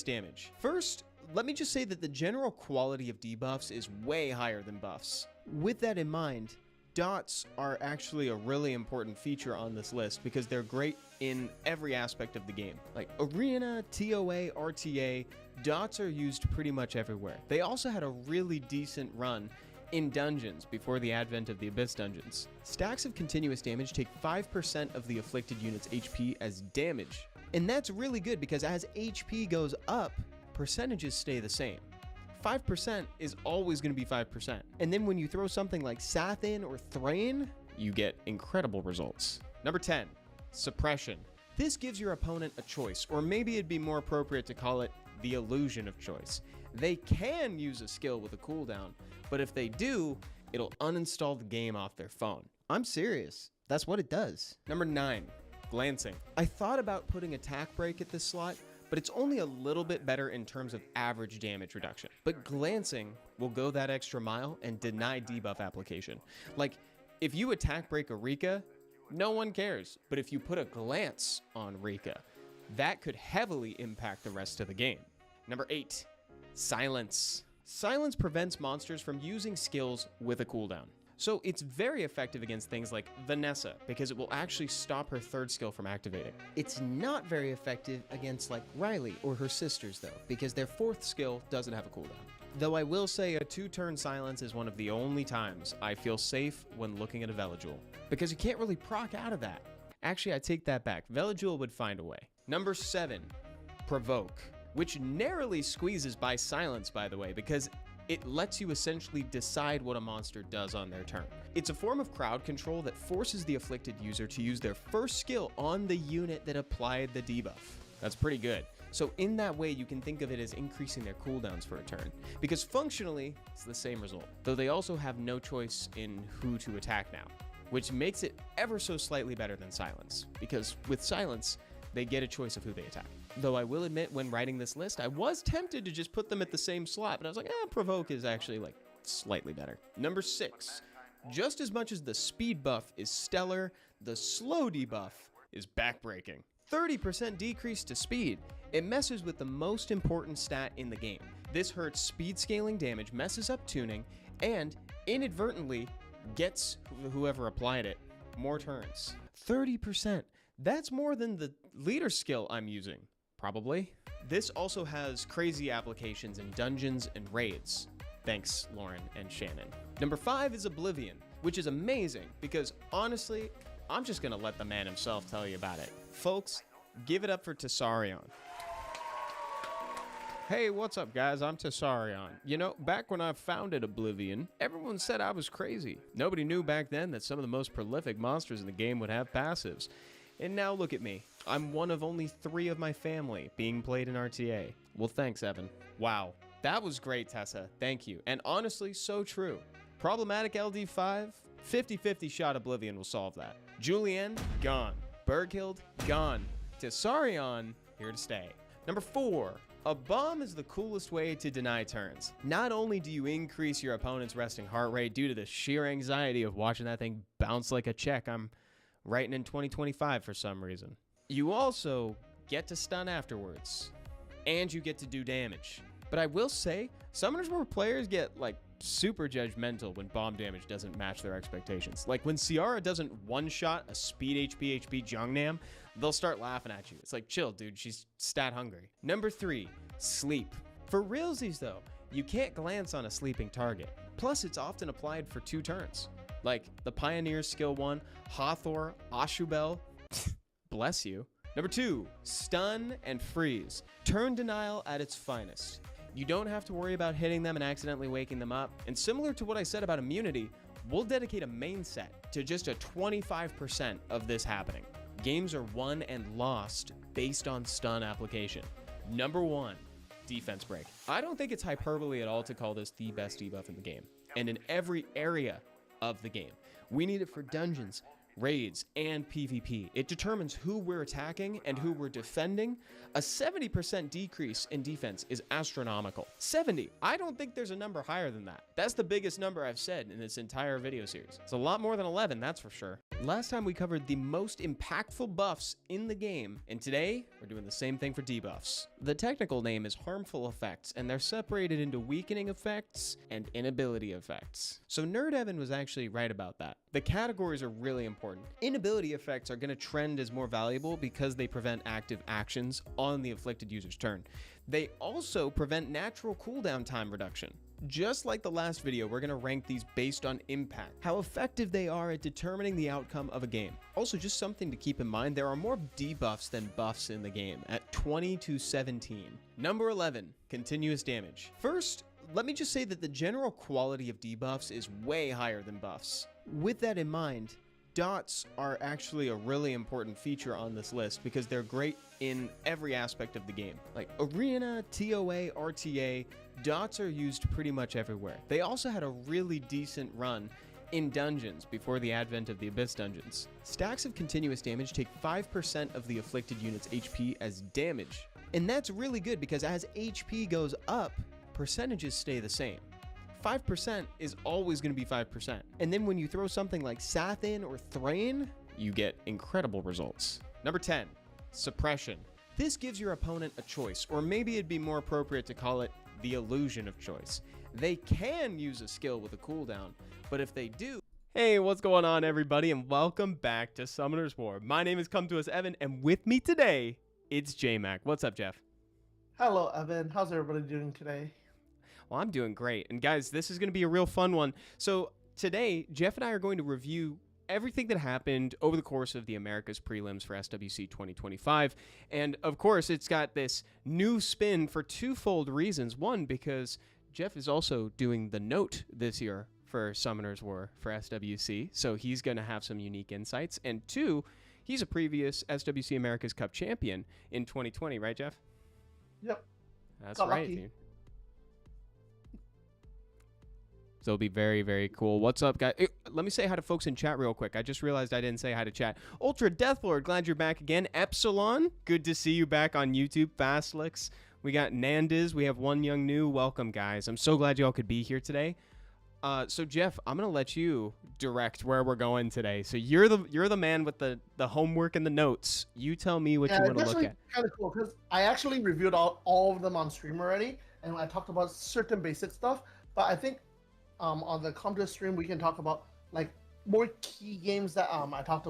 damage. First, let me just say that the general quality of debuffs is way higher than buffs. With that in mind, dots are actually a really important feature on this list because they're great in every aspect of the game. Like Arena, TOA, RTA, dots are used pretty much everywhere. They also had a really decent run in dungeons before the advent of the Abyss dungeons. Stacks of continuous damage take 5% of the afflicted unit's HP as damage. And that's really good because as HP goes up, percentages stay the same. 5% is always going to be 5%. And then when you throw something like Sath in or Thrain, you get incredible results. Number 10, Suppression. This gives your opponent a choice, or maybe it'd be more appropriate to call it the illusion of choice. They can use a skill with a cooldown, but if they do, it'll uninstall the game off their phone. I'm serious. That's what it does. Number 9, Glancing. I thought about putting Attack Break at this slot, but it's only a little bit better in terms of average damage reduction. But Glancing will go that extra mile and deny debuff application. Like, if you Attack Break a Rika, no one cares. But if you put a Glance on Rika, that could heavily impact the rest of the game. Number 8, Silence. Silence prevents monsters from using skills with a cooldown. So it's very effective against things like Vanessa, because it will actually stop her third skill from activating. It's not very effective against like Riley or her sisters though, because their fourth skill doesn't have a cooldown. Though I will say a 2-turn silence is one of the only times I feel safe when looking at a Veligul, because you can't really proc out of that. Actually, I take that back. Veligul would find a way. Number 7, Provoke, which narrowly squeezes by silence, by the way, because it lets you essentially decide what a monster does on their turn. It's a form of crowd control that forces the afflicted user to use their first skill on the unit that applied the debuff. That's pretty good. So in that way, you can think of it as increasing their cooldowns for a turn, because functionally, it's the same result, though they also have no choice in who to attack now, which makes it ever so slightly better than silence, because with silence, they get a choice of who they attack. Though I will admit, when writing this list, I was tempted to just put them at the same slot, but I was like, Provoke is actually like slightly better. Number 6, just as much as the speed buff is stellar, the slow debuff is backbreaking. 30% decrease to speed. It messes with the most important stat in the game. This hurts speed scaling damage, messes up tuning, and inadvertently gets whoever applied it more turns. 30%. That's more than the leader skill I'm using, probably. This also has crazy applications in dungeons and raids. Thanks, Lauren and Shannon. Number 5 is Oblivion, which is amazing because honestly, I'm just gonna let the man himself tell you about it. Folks, give it up for Tessarion. Hey, what's up guys? I'm Tessarion. You know, back when I founded Oblivion, everyone said I was crazy. Nobody knew back then that some of the most prolific monsters in the game would have passives. And now look at me. I'm one of only 3 of my family being played in RTA. Well, thanks, Evan. Wow. That was great, Tessa. Thank you. And honestly, so true. Problematic LD5, 50-50 shot Oblivion will solve that. Julienne, gone. Berghild, gone. Tessarion, here to stay. Number 4. A bomb is the coolest way to deny turns. Not only do you increase your opponent's resting heart rate due to the sheer anxiety of watching that thing bounce like a check I'm writing in 2025 for some reason, you also get to stun afterwards, and you get to do damage. But I will say, summoners where players get like super judgmental when bomb damage doesn't match their expectations. Like when Ciara doesn't one-shot a speed HP Jungnam, they'll start laughing at you. It's like, chill, dude, she's stat hungry. Number 3, Sleep. For realsies though, you can't glance on a sleeping target. Plus, it's often applied for 2 turns. Like the Pioneer Skill 1, Hathor, Ashubel, bless you. Number 2, Stun and Freeze. Turn denial at its finest. You don't have to worry about hitting them and accidentally waking them up. And similar to what I said about immunity, we'll dedicate a main set to just a 25% of this happening. Games are won and lost based on stun application. Number 1, Defense Break. I don't think it's hyperbole at all to call this the best debuff in the game, and in every area of the game. We need it for dungeons, raids, and PvP. It determines who we're attacking and who we're defending. A 70% decrease in defense is astronomical. 70. I don't think there's a number higher than that. That's the biggest number I've said in this entire video series. It's a lot more than 11, that's for sure. Last time we covered the most impactful buffs in the game, and today we're doing the same thing for debuffs. The technical name is harmful effects, and they're separated into weakening effects and inability effects. So Nerd Evan was actually right about that. The categories are really important. Inability effects are going to trend as more valuable because they prevent active actions on the afflicted user's turn. They also prevent natural cooldown time reduction. Just like the last video, we're going to rank these based on impact, how effective they are at determining the outcome of a game. Also, just something to keep in mind, there are more debuffs than buffs in the game at 20 to 17. Number 11, continuous damage. First, let me just say that the general quality of debuffs is way higher than buffs. With that in mind, dots are actually a really important feature on this list because they're great in every aspect of the game. Like Arena, TOA, RTA, dots are used pretty much everywhere. They also had a really decent run in dungeons before the advent of the Abyss dungeons. Stacks of continuous damage take 5% of the afflicted unit's HP as damage. And that's really good because as HP goes up, percentages stay the same. 5% is always going to be 5%. And then when you throw something like Sathin or Thrain, you get incredible results. Number 10, suppression. This gives your opponent a choice, or maybe it'd be more appropriate to call it the illusion of choice. They can use a skill with a cooldown, but if they do... Hey, what's going on everybody, and welcome back to Summoner's War. My name is Come To Us Evan, and with me today, it's Jmak. What's up, Jeff? Hello, Evan. How's everybody doing today? Well, I'm doing great. And guys, this is going to be a real fun one. So today, Jeff and I are going to review everything that happened over the course of the Americas Prelims for SWC 2025. And of course, it's got this new spin for twofold reasons. One, because Jeff is also doing the note this year for Summoner's War for SWC. So he's going to have some unique insights. And two, he's a previous SWC America's Cup champion in 2020, right, Jeff? Yep. That's Got right, lucky. dude. So it'll be very, very cool. What's up, guys? Let me say hi to folks in chat real quick. I just realized I didn't say hi to chat. Ultra Deathlord, glad you're back again. Epsilon, good to see you back on YouTube. Fastlix, we got Nandiz. We have One Young New. Welcome, guys. I'm so glad y'all could be here today. So Jeff, I'm gonna let you direct where we're going today. So you're the man with the homework and the notes. You tell me what you want to look at. Kind of cool because I actually reviewed all of them on stream already, and I talked about certain basic stuff. But I think on the Come To Us stream we can talk about like more key games that I talked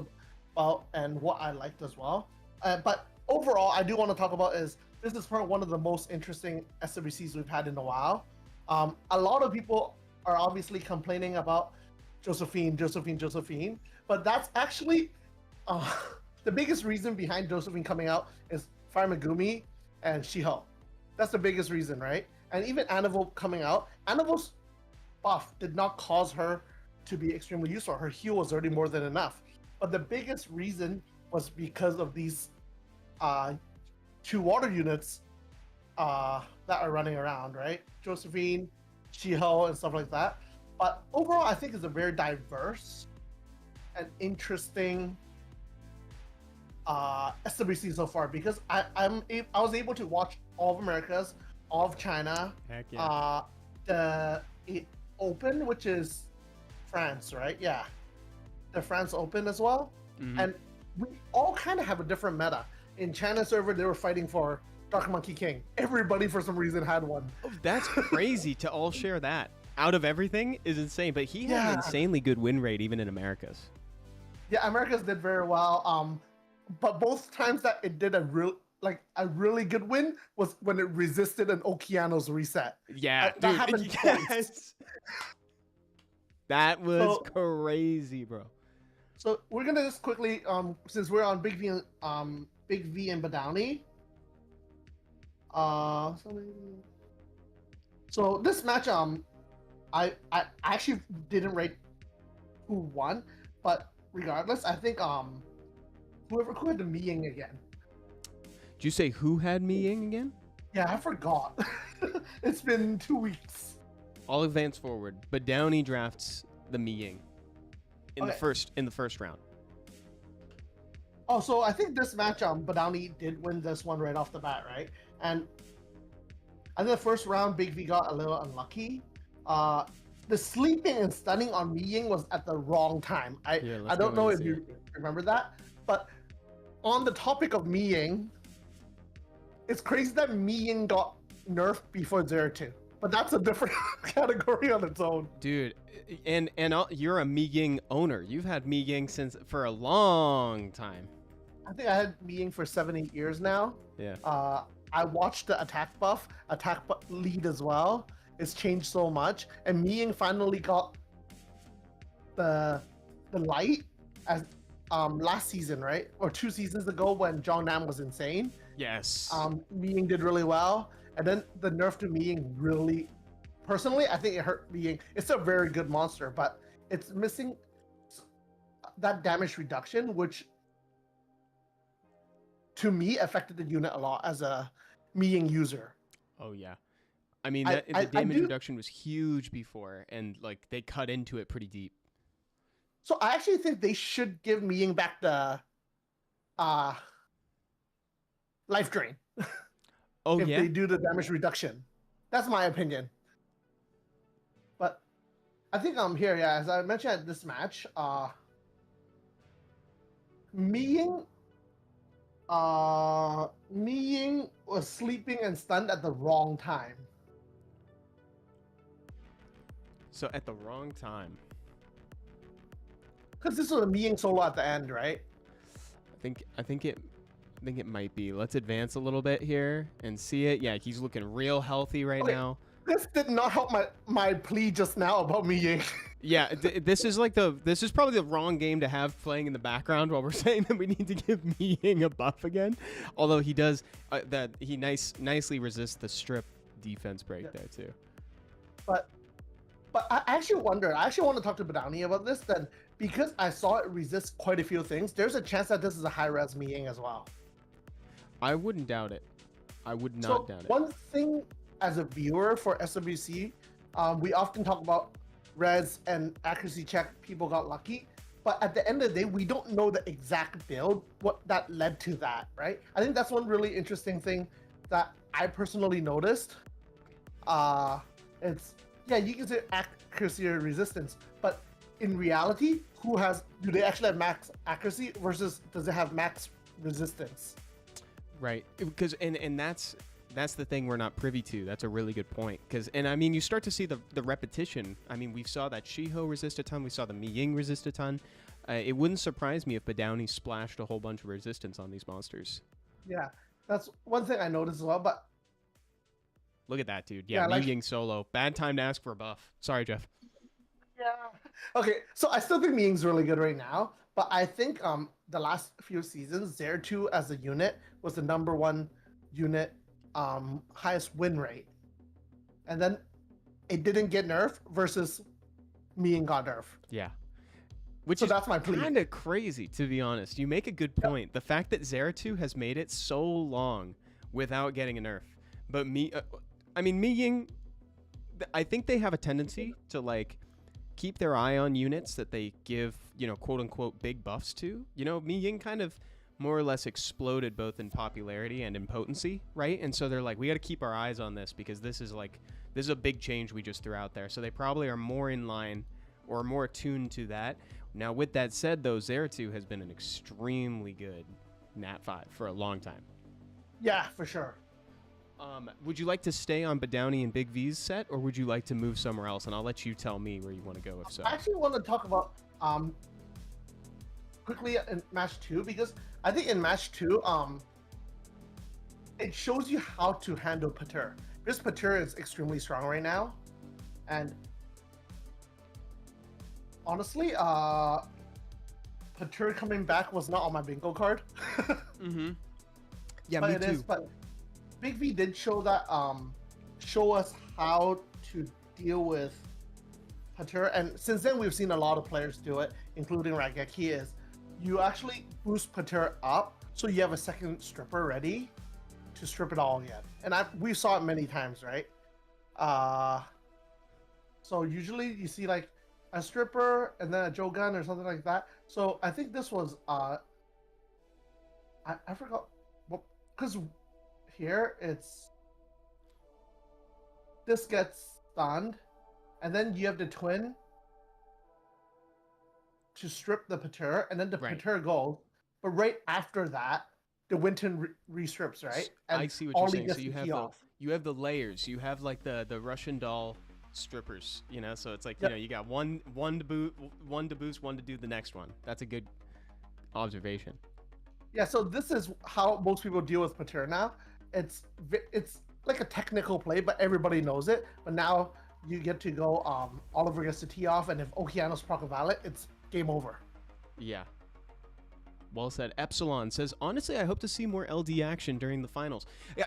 about and what I liked as well. But overall, I do want to talk about is this is probably one of the most interesting SWCs we've had in a while. A lot of people are obviously complaining about Josephine, but that's actually the biggest reason behind Josephine coming out is Fire Megumi and Shiho. That's the biggest reason, right? And even Anival coming out, Anival's buff did not cause her to be extremely useful. Her heal was already more than enough. But the biggest reason was because of these two water units that are running around, right? Josephine, Shiho, and stuff like that. But overall, I think it's a very diverse and interesting SWC so far because I was able to watch all of Americas, all of China, Heck yeah. the Open, which is France, right? Yeah, the France Open as well. Mm-hmm. And we all kind of have a different meta. In China server, they were fighting for Dark Monkey King. Everybody, for some reason, had one. Oh, that's crazy to all share that. Out of everything is insane, but he had an insanely good win rate even in Americas. Yeah, Americas did very well. But both times that it did a really good win was when it resisted an Okeanos reset. Yeah, that happened twice. That was crazy, bro. So we're gonna just quickly, since we're on Big V and Badowni. So this match, I actually didn't rate who won, but regardless, I think who had the Miying again. Did you say who had Miying again? Yeah, I forgot. It's been 2 weeks. I'll advance forward, but Downey drafts the Miying in the first round. Oh, so I think this match, Badani did win this one right off the bat, right? And I think the first round, Big V got a little unlucky. The sleeping and stunning on Mi Ying was at the wrong time. I don't know if you remember that, but on the topic of Mi Ying, it's crazy that Mi Ying got nerfed before 0-2, but that's a different category on its own. Dude, and you're a Mi Ying owner. You've had Mi Ying for a long time. I think I had Mi Ying for 7-8 years now. Yeah. I watched the attack lead as well. It's changed so much, and Mi Ying finally got the light as last season, right, or 2 seasons ago when John Nam was insane. Yes. Mi Ying did really well, and then the nerf to Mi Ying really, personally, I think it hurt Mi Ying. It's a very good monster, but it's missing that damage reduction, which to me affected the unit a lot as a Mi Ying user. Oh yeah. I mean, the damage reduction was huge before, and like they cut into it pretty deep. So I actually think they should give Mi Ying back the life drain. Oh, if yeah? they do the damage reduction. That's my opinion. But I think I'm here, yeah, as I mentioned at this match, Mi Ying was sleeping and stunned at the wrong time. So at the wrong time. Because this was a Mi Ying solo at the end, right? I think it might be. Let's advance a little bit here and see it. Yeah, he's looking real healthy right now. This did not help my plea just now about Mi Ying. Yeah, this is probably the wrong game to have playing in the background while we're saying that we need to give Mi Ying a buff again. Although he does he nicely resists the strip defense break there too. But I actually wondered. I actually want to talk to Badani about this. Then because I saw it resist quite a few things, there's a chance that this is a high res Mi Ying as well. I wouldn't doubt it. I would not doubt it. One thing as a viewer for SWC, we often talk about res and accuracy check. People got lucky, but at the end of the day, we don't know the exact build, what that led to that, right? I think that's one really interesting thing that I personally noticed. It's, yeah, you can say accuracy or resistance, but in reality, do they actually have max accuracy versus does it have max resistance? Right, because and that's the thing we're not privy to. That's a really good point. And I mean, you start to see the repetition. I mean, we saw that Shiho resist a ton. We saw the Mi Ying resist a ton. It wouldn't surprise me if Badownie splashed a whole bunch of resistance on these monsters. Yeah, that's one thing I noticed as well. But look at that, dude. Yeah, Mi Ying solo. Bad time to ask for a buff. Sorry, Jeff. Yeah. Okay, so I still think Mi Ying's really good right now, but I think the last few seasons, 0-2 as a unit was the #1 unit, highest win rate, and then it didn't get nerfed versus Mi Ying got nerfed. Yeah. Which that's my plea. Kind of crazy, to be honest. You make a good point. Yep. The fact that 0-2 has made it so long without getting a nerf. But Mi Ying, I think they have a tendency to like keep their eye on units that they give, quote unquote big buffs to. Mi Ying kind of more or less exploded both in popularity and in potency, right? And so they're like, we got to keep our eyes on this because this is a big change we just threw out there. So they probably are more in line or more attuned to that. Now, with that said, though, 0-2 has been an extremely good Nat 5 for a long time. Yeah, for sure. Would you like to stay on Badownie and Big V's set, or would you like to move somewhere else? And I'll let you tell me where you want to go if so. I actually want to talk about quickly in match 2, because I think in match 2, it shows you how to handle Pater. Because Pater is extremely strong right now, and honestly, Pater coming back was not on my bingo card. Mm-hmm. Yeah, but me it too. is, but Big V did show that show us how to deal with Pater, and since then we've seen a lot of players do it, including Rageki. Is you actually boost Pater up so you have a second stripper ready to strip it all again, and we saw it many times, right? So usually you see like a stripper and then a Joe gun or something like that. So I think this was I forgot. Well, because here it's this gets stunned, and then you have the twin to strip the Pater, and then the Right. Pater goes. But right after that, the Winton restrips, right? And I see what you're Ollie saying. gets So you the have key the off. you have the layers. You have like the Russian doll strippers, you know. So it's like Yep. you got one to boost, one to do the next one. That's a good observation. Yeah, so this is how most people deal with Pater now. It's like a technical play, but everybody knows it. But now you get to go. Oliver gets the tee off, and if Okeanos proc a valid, it's game over. Yeah. Well said. Epsilon says, honestly, I hope to see more LD action during the finals. Yeah,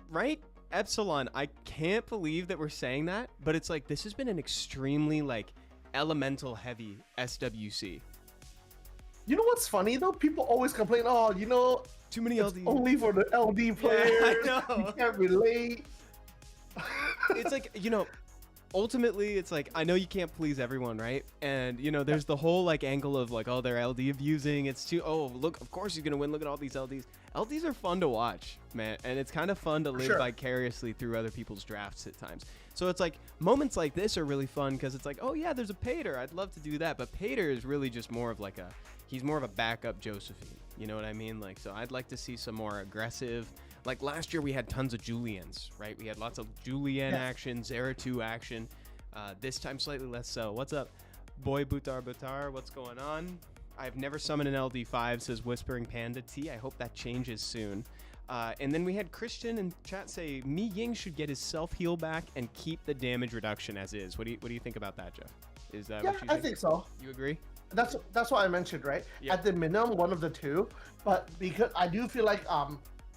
right? Epsilon, I can't believe that we're saying that, but it's like this has been an extremely like elemental heavy SWC. You know what's funny though? People always complain, oh, Too many it's LD. only for the LD players. I know. You can't relate. It's like, ultimately it's like, I know you can't please everyone, right? And there's the whole like angle of like, oh, they're LD abusing, it's too, oh look, of course he's gonna win, look at all these LDs are fun to watch, man, and it's kind of fun to live vicariously through other people's drafts at times. So it's like moments like this are really fun because it's like, oh yeah, there's a Pater, I'd love to do that, but Pater is really just more of like he's more of a backup Josephine, you know what I mean? Like, so I'd like to see some more aggressive. Like last year we had tons of Julians, right? We had lots of Julian action, Zera2 action. This time slightly less so. What's up, boy Butar? What's going on? I've never summoned an LD5, says Whispering Panda T. I hope that changes soon. And then we had Christian in chat say, Mi Ying should get his self-heal back and keep the damage reduction as is. What do you think about that, Jeff? Is that what you think? I think so. You agree? That's what I mentioned, right? Yep. At the minimum, one of the two. But because I do feel like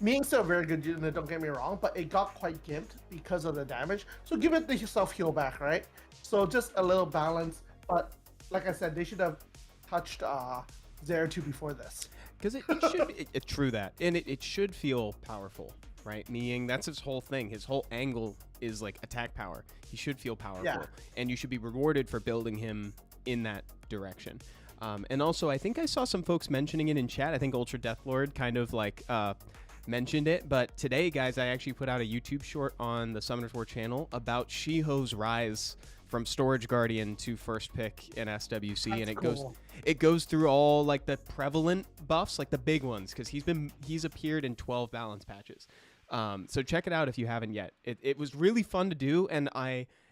Ming's still a very good unit, don't get me wrong, but it got quite gimped because of the damage. So give it the self-heal back, right? So just a little balance. But like I said, they should have touched Zera2 before this. Because it should be, true that. And it should feel powerful, right? Meaning that's his whole thing. His whole angle is like attack power. He should feel powerful. Yeah. And you should be rewarded for building him in that direction. And also, I think I saw some folks mentioning it in chat. I think Ultra Deathlord kind of like mentioned it. But today, guys, I actually put out a YouTube short on the Summoners War channel about Shiho's rise from Storage Guardian to first pick in SWC. That's and it cool. goes through all like the prevalent buffs, like the big ones, because he's appeared in 12 balance patches. So check it out if you haven't yet. It was really fun to do, and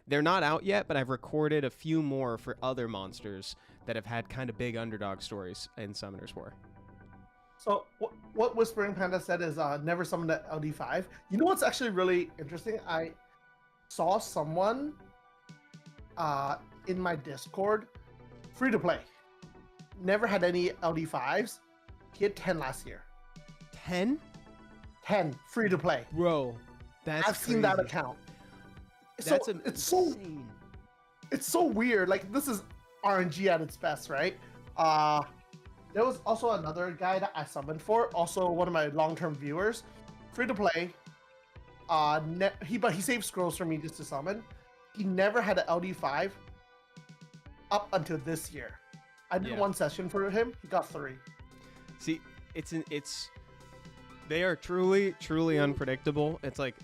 they're not out yet, but I've recorded a few more for other monsters that have had kind of big underdog stories in Summoners War. So what Whispering Panda said is never summoned at LD5. You know what's actually really interesting? I saw someone in my Discord, free to play, never had any LD5s. He had 10 last year. 10? 10 free to play. Bro, that's I've seen that account. That's so insane. It's so weird. Like, this is RNG at its best, right? There was also another guy that I summoned for, also one of my long-term viewers, free to play. But he saved scrolls for me just to summon. He never had an LD5 up until this year. I did one session for him. He got 3. See, they are truly unpredictable. It's like,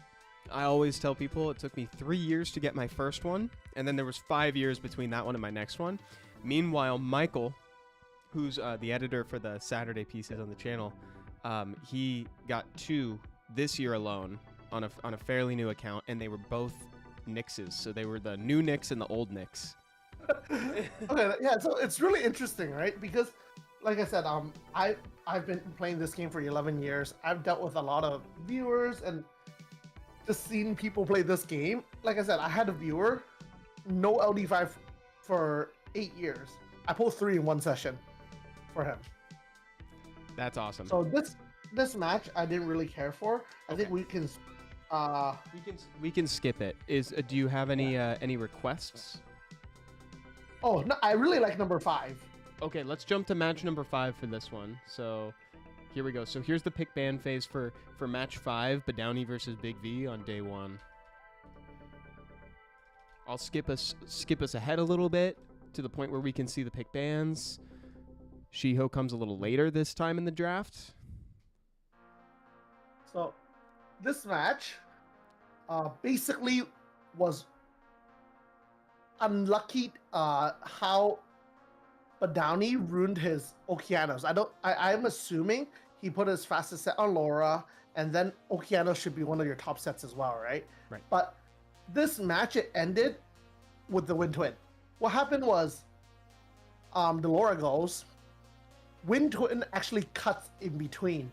I always tell people it took me 3 years to get my first one, and then there was 5 years between that one and my next one. Meanwhile, Michael, who's the editor for the Saturday pieces on the channel, he got 2 this year alone on a fairly new account, and they were both Nixes. So they were the new Nix and the old Nix. Okay, yeah, so it's really interesting, right? Because, like I said, I've been playing this game for 11 years. I've dealt with a lot of viewers and just seen people play this game. Like I said, I had a viewer, no LD5 for 8 years. I pulled 3 in one session for him. That's awesome. So this match I didn't really care for. I think we can skip it. Do you have any requests? Oh no, I really like number 5. Okay, let's jump to match number 5 for this one. So here we go. So here's the pick ban phase for match 5, Badowny versus Big V on day 1. I'll skip us ahead a little bit to the point where we can see the pick bans. Shiho comes a little later this time in the draft. So this match basically was unlucky how Badowni ruined his Okeanos. I'm assuming he put his fastest set on Laura, and then Okeanos should be one of your top sets as well, right? Right. But this match, it ended with the Wind Twin. What happened was the Laura goes, Wind Twin actually cuts in between.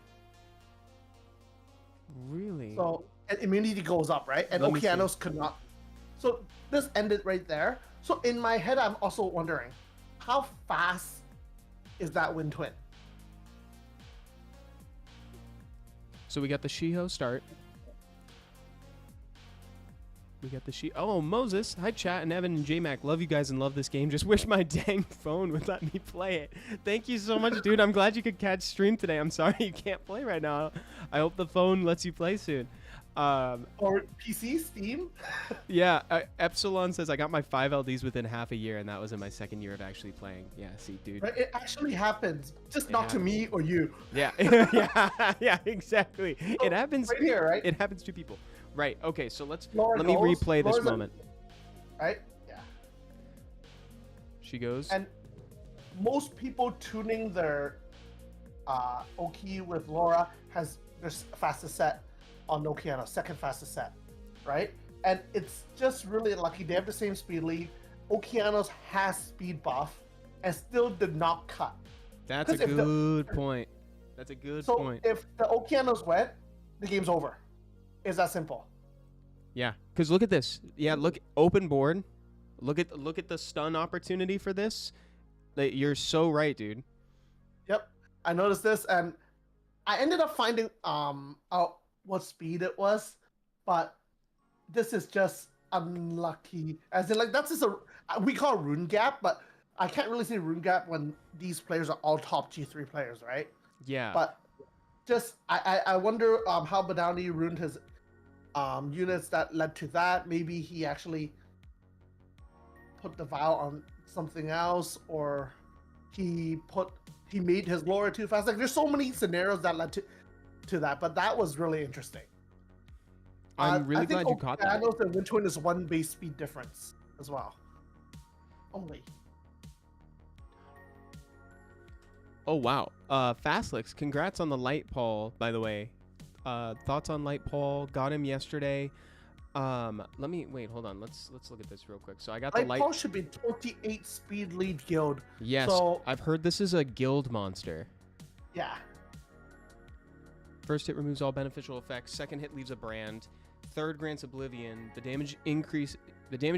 Really? So and immunity goes up, right? And Okeanos could not. So this ended right there. So in my head, I'm also wondering, how fast is that Wind Twin? So we got the Shiho start. We got the Oh, Moses. Hi, chat, and Evan and Jmak. Love you guys and love this game. Just wish my dang phone would let me play it. Thank you so much, dude. I'm glad you could catch stream today. I'm sorry you can't play right now. I hope the phone lets you play soon. Or PC, Steam? Yeah, Epsilon says, I got my 5 LDs within half a year, and that was in my second year of actually playing. Yeah, see, dude. Right? It actually happens, just not to me or you. Yeah, yeah, exactly. So, it happens right here, right? It happens to people. Right, okay, so let Laura me goes, replay this Laura's moment. Right? Yeah. She goes. And most people tuning their Oki with Laura has their fastest set on Okeano, second fastest set, right? And it's just really lucky. They have the same speed lead. Okeanos has speed buff and still did not cut. That's a good point. That's a good point. So if the Okeanos went, the game's over. It's that simple. Yeah, because look at this. Yeah, look, open board. Look at the stun opportunity for this. You're so right, dude. Yep, I noticed this, and I ended up finding out what speed it was, but this is just unlucky. As in, like, that's just we call it rune gap, but I can't really say rune gap when these players are all top G3 players, right? Yeah. But just I wonder how Badowni ruined his units that led to that. Maybe he actually put the Vow on something else, or he made his Laura too fast. Like, there's so many scenarios that led to that, but that was really interesting. I'm really glad you caught that. I know the Wind Twin is 1 base speed difference as well. Only. Oh wow. Fastlix, congrats on the light Paul, by the way. Thoughts on light Paul? Got him yesterday. Let me wait. Hold on. Let's look at this real quick. So I got the light. Paul should be 28 speed lead guild. Yes, so, I've heard this is a guild monster. Yeah. First hit removes all beneficial effects. Second hit leaves a brand. Third grants oblivion. The damage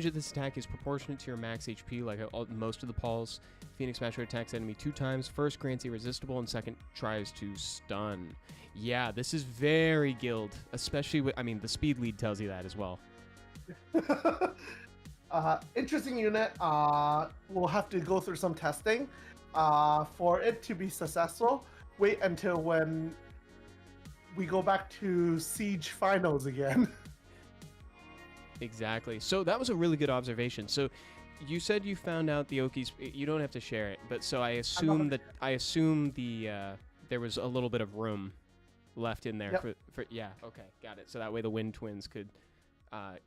of this attack is proportionate to your max HP, like most of the Pauls. Phoenix Smasher attacks enemy 2 times. First grants irresistible, and second tries to stun. Yeah, this is very guild, especially with, I mean, the speed lead tells you that as well. Interesting unit. We'll have to go through some testing. For it to be successful, wait until when we go back to Siege Finals again. Exactly. So that was a really good observation. So you said you found out the Okies. You don't have to share it, but so I assume there was a little bit of room left in there. Yep. for yeah. Okay, got it. So that way the Wind Twins could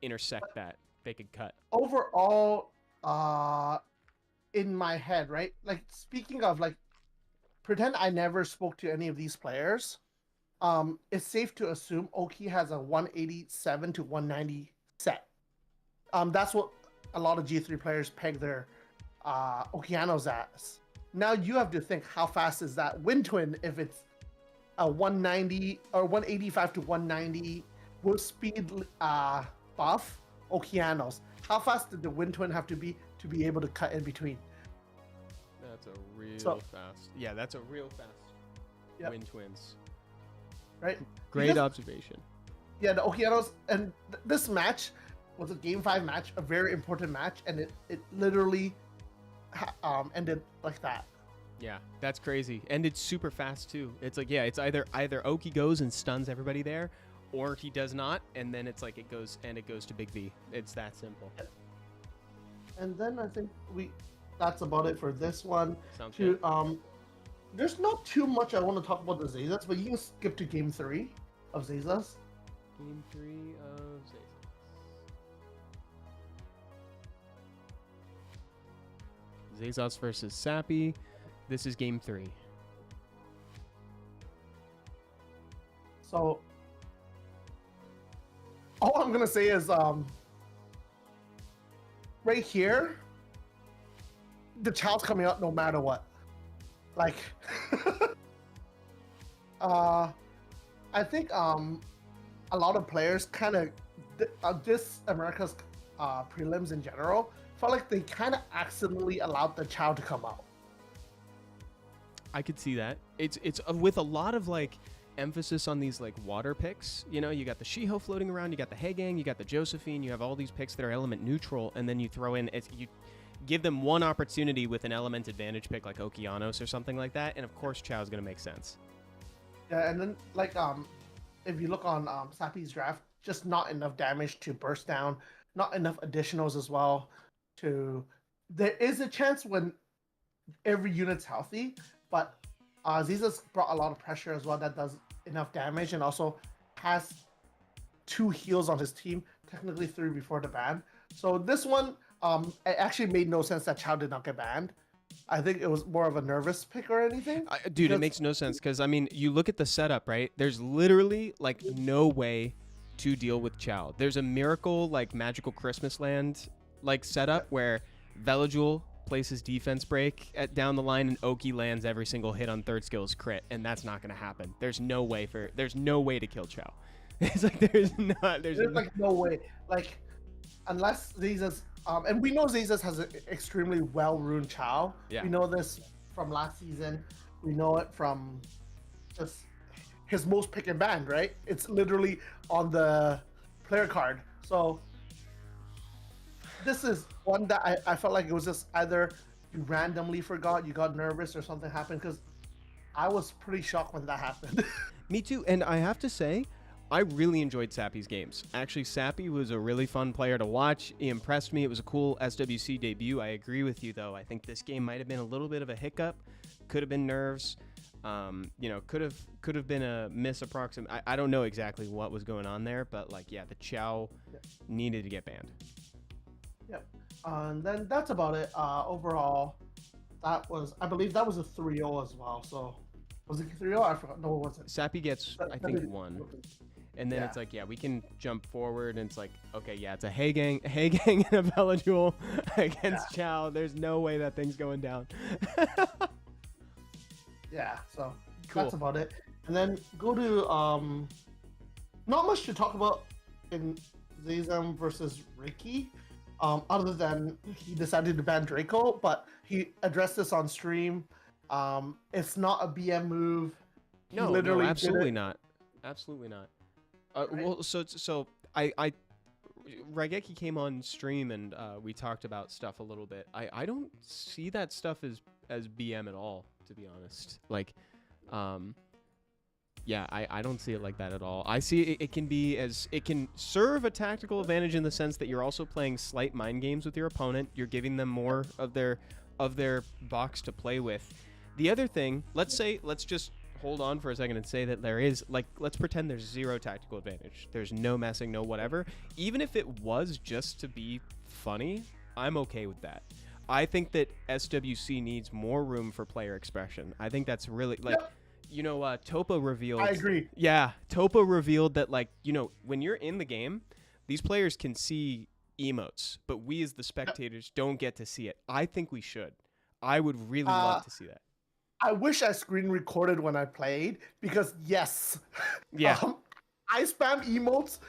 intersect that. They could cut. Overall, in my head, right? Like, speaking of, like, pretend I never spoke to any of these players. It's safe to assume Oki has a 187 to 190 set. That's what a lot of G3 players peg their Okeanos as. Now you have to think, how fast is that Wind Twin if it's a 190 or 185 to 190 with speed buff Okeanos? How fast did the Wind Twin have to be able to cut in between? That's a real fast. Yeah, that's a real fast Wind Twins. Right? Great observation. Yeah, the Okeanos, and this match was a Game 5 match, a very important match, and it literally ended like that. Yeah, that's crazy. Ended super fast too. It's like, yeah, it's either Oki goes and stuns everybody there, or he does not, and then it's like it goes to Big V. It's that simple. And then I think that's about it for this one. Sounds good. There's not too much I want to talk about the Zazas, but you can skip to Game 3. of Zazas. Game 3 of Zazas. Zazas versus Sappy. This is game 3. So all I'm gonna say is right here, the child's coming out no matter what. Like I think a lot of players kind of this America's prelims in general felt like they kind of accidentally allowed the child to come out. I could see that. It's with a lot of like emphasis on these like water picks. You know, you got the Shiho floating around, you got the Hagang, you got the Josephine, you have all these picks that are element neutral, and then you throw in you give them one opportunity with an element advantage pick like Okeanos or something like that, and of course Chow's gonna make sense. Yeah, and then like if you look on Sappy's draft, just not enough damage to burst down, not enough additionals as well. There is a chance when every unit's healthy, but Zizas brought a lot of pressure as well that does enough damage, and also has 2 heals on his team, technically 3 before the ban. So this one, it actually made no sense that Chow did not get banned. I think it was more of a nervous pick or anything. Dude, it makes no sense because, I mean, you look at the setup, right? There's literally, like, no way to deal with Chow. There's a miracle, like, magical Christmas land, like, setup where Veligul places defense break down the line and Oki lands every single hit on 3rd skill's crit, and that's not going to happen. There's no way to kill Chow. It's like there's like no way. Like, unless Zazas... and we know Zazas has an extremely well-runed Chow. Yeah. We know this from last season. We know it from just his most pick and ban, right? It's literally on the player card. So this is one that I felt like it was just either you randomly forgot, you got nervous, or something happened, because I was pretty shocked when that happened. Me too, and I have to say, I really enjoyed Sappy's games. Actually, Sappy was a really fun player to watch. He impressed me. It was a cool SWC debut. I agree with you, though. I think this game might have been a little bit of a hiccup. Could have been nerves. You know, could have been a misapproximation. I don't know exactly what was going on there, but like, yeah, the Chow needed to get banned. Yep. And then that's about it. Overall, I believe that was a 3-0 as well. So was it 3-0? I forgot. No, it wasn't. Sappy gets, I think, 1. And then it's like, yeah, we can jump forward, and it's like, okay, yeah, it's a Hagang and a Veligul against Chow. There's no way that thing's going down. Yeah, so cool. That's about it. And then go to not much to talk about in Zazam versus Ricky, other than he decided to ban Draco, but he addressed this on stream. It's not a BM move. No, absolutely not. Absolutely not. Right. Well, so I Raigeki came on stream and we talked about stuff a little bit. I don't see that stuff as BM at all, to be honest. Like, yeah, I don't see it like that at all. I see it can serve a tactical advantage in the sense that you're also playing slight mind games with your opponent. You're giving them more of their box to play with. The other thing, let's just hold on for a second and say that there is, like, let's pretend there's 0 tactical advantage. There's no messing, no whatever. Even if it was just to be funny, I'm okay with that. I think that SWC needs more room for player expression. I think that's really, like, you know, Topa revealed... I agree. Yeah, Topa revealed that, like, you know, when you're in the game, these players can see emotes, but we as the spectators don't get to see it. I think we should. I would really love to see that. I wish I screen recorded when I played, because yes, yeah, I spam emotes.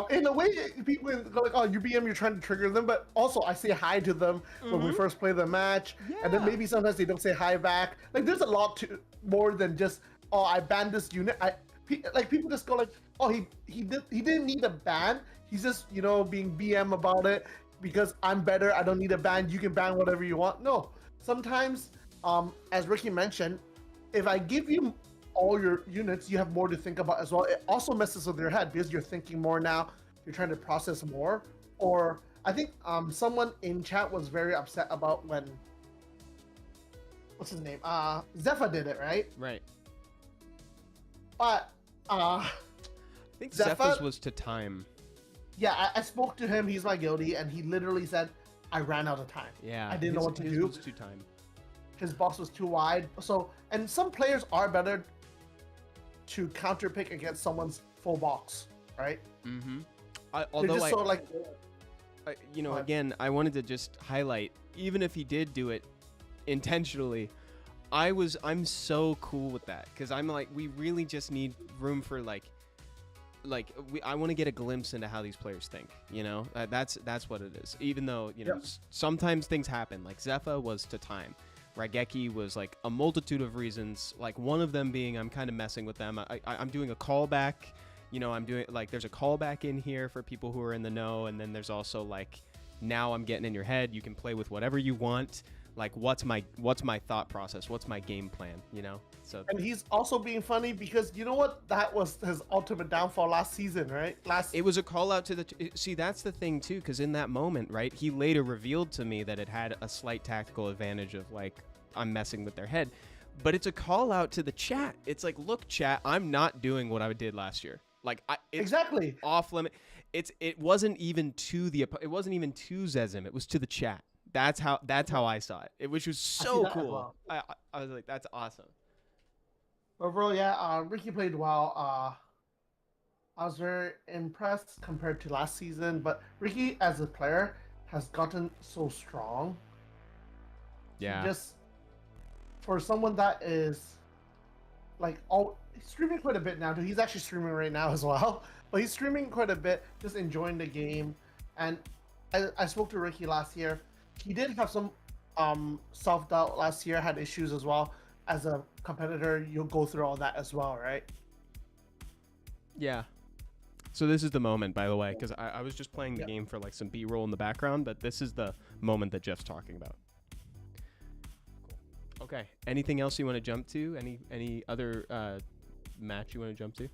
In a way, people go like, "Oh, you BM, you're trying to trigger them," but also I say hi to them when we first play the match, and then maybe sometimes they don't say hi back. Like, there's a lot to more than just, "Oh, I banned this unit." Like, people just go like, "Oh, he didn't need a ban. He's just, you know, being BM about it because I'm better. I don't need a ban. You can ban whatever you want." No, sometimes. As Ricky mentioned, if I give you all your units, you have more to think about as well. It also messes with your head because you're thinking more now. You're trying to process more. Or I think someone in chat was very upset about when, what's his name? Zephyr did it, right? Right. But think Zephyr, Zephyr's was to time. Yeah, I spoke to him. He's my guildie, and he literally said, "I ran out of time. Yeah, I didn't know what to his do. was to time. His box was too wide." So, and some players are better to counter pick against someone's full box, right? Mm-hmm. They're Although just sort of like, you know, again, I wanted to just highlight, even if he did do it intentionally, I'm so cool with that, because I'm like, we really just need room for I want to get a glimpse into how these players think, you know. That's what it is. Even though, you know, sometimes things happen, like Zephyr was to time, Raigeki was like a multitude of reasons, like one of them being I'm kind of messing with them. I'm doing a callback, you know, I'm doing like there's a callback in here for people who are in the know, and then there's also like, now I'm getting in your head, you can play with whatever you want. Like, what's my thought process? What's my game plan? You know. So. And he's also being funny because you know what? That was his ultimate downfall last season, right? It was a call out to the. See, that's the thing too, because in that moment, right, he later revealed to me that it had a slight tactical advantage of like I'm messing with their head, but it's a call out to the chat. It's like, look, chat, I'm not doing what I did last year. Like, it's exactly off limit. It wasn't even to Zezim. It was to the chat. That's how I saw it, which was so cool. Well. I was like, that's awesome. Overall, yeah, Ricky played well. I was very impressed compared to last season, but Ricky as a player has gotten so strong. Yeah. Just for someone that is like he's streaming quite a bit now. He's actually streaming right now as well, but he's streaming quite a bit, just enjoying the game. And I spoke to Ricky last year. He did have some self-doubt last year, had issues as well. As a competitor, you'll go through all that as well, right? Yeah. So this is the moment, by the way, because I was just playing the game for like some B-roll in the background, but this is the moment that Jeff's talking about. Cool. Okay. Anything else you want to jump to? Any other match you want to jump to?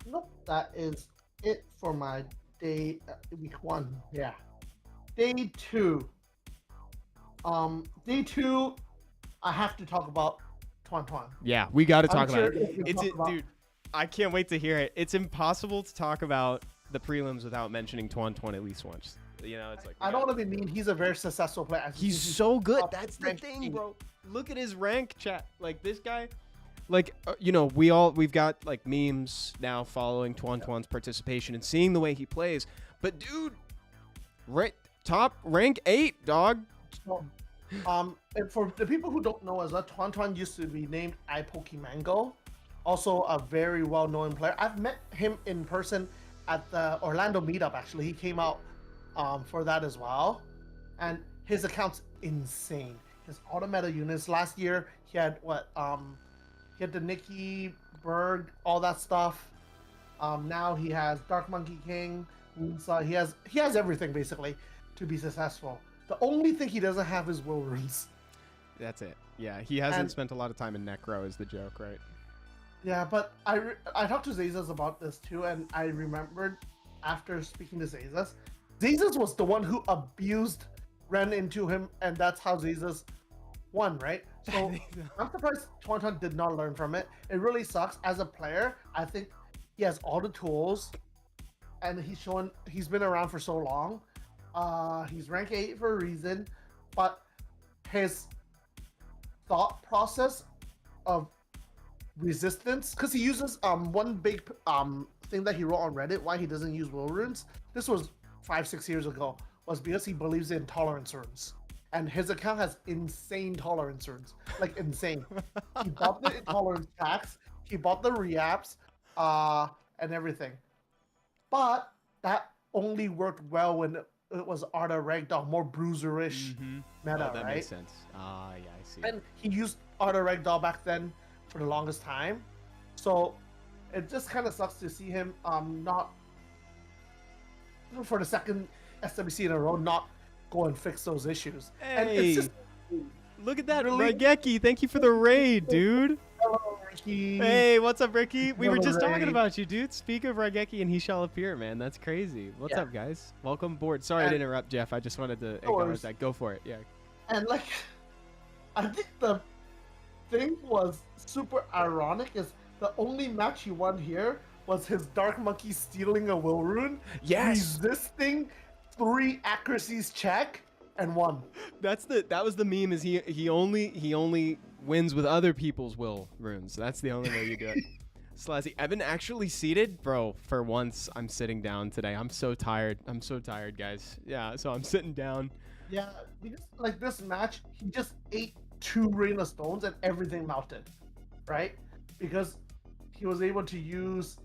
Nope. That is it for my week 1. Yeah. Day 2. Day 2, I have to talk about Tuan. Yeah, we got to talk about it. Dude, I can't wait to hear it. It's impossible to talk about the prelims without mentioning Tuan at least once. You know, it's like I don't want to be mean. He's a very successful player. He's so good. That's the thing, bro. Look at his rank, chat. Like this guy. Like you know, we've got like memes now following Tuan's participation and seeing the way he plays. But dude, right. Top rank 8, dog. So, and for the people who don't know, as well, Tuan used to be named iPokemango, also a very well-known player. I've met him in person at the Orlando meetup. Actually, he came out for that as well, and his account's insane. His auto meta units last year, he had he had the Nikki Berg, all that stuff. Now he has Dark Monkey King. He has everything basically to be successful. The only thing he doesn't have is will runes. That's it. Yeah, he hasn't spent a lot of time in Necro is the joke, right? Yeah, but I talked to Zazas about this too, and I remembered after speaking to Zazas, Zazas was the one who ran into him, and that's how Zazas won, right? So I'm surprised Tuan did not learn from it. It really sucks. As a player, I think he has all the tools, and he's been around for so long. He's rank 8 for a reason, but his thought process of resistance, because he uses one big thing that he wrote on Reddit why he doesn't use will runes. This was 5-6 years ago, was because he believes in tolerance runes, and his account has insane tolerance runes, like insane. He bought the intolerance packs, he bought the reapps, and everything, but that only worked well when it was Arda Ragdoll, more bruiserish meta, that right? Makes sense. Yeah, I see. And he used Arda Ragdoll back then for the longest time, so it just kind of sucks to see him not for the second SWC in a row not go and fix those issues. Hey, and it's just, look at that, Raigeki! Thank you for the raid, dude. Hello, Ricky. Hey, what's up, Ricky? We were just Raid. talking about you, dude. Speak of Raigeki and he shall appear, man. That's crazy. What's up, guys? Welcome aboard. Sorry to interrupt, Jeff. I just wanted to acknowledge that. Go for it. Yeah. And like, I think the thing was super ironic is the only match he won here was his Dark Monkey stealing a will rune, Yes. resisting 3 accuracies check, and won. That was the meme. Is he only wins with other people's will runes. That's the only way you do it. Slazzy, Evan actually seated, bro. For once, I'm sitting down today. I'm so tired. I'm so tired, guys. Yeah, so I'm sitting down. Yeah, because like this match, he just ate 2 Rain of Stones and everything melted, right? Because he was able to use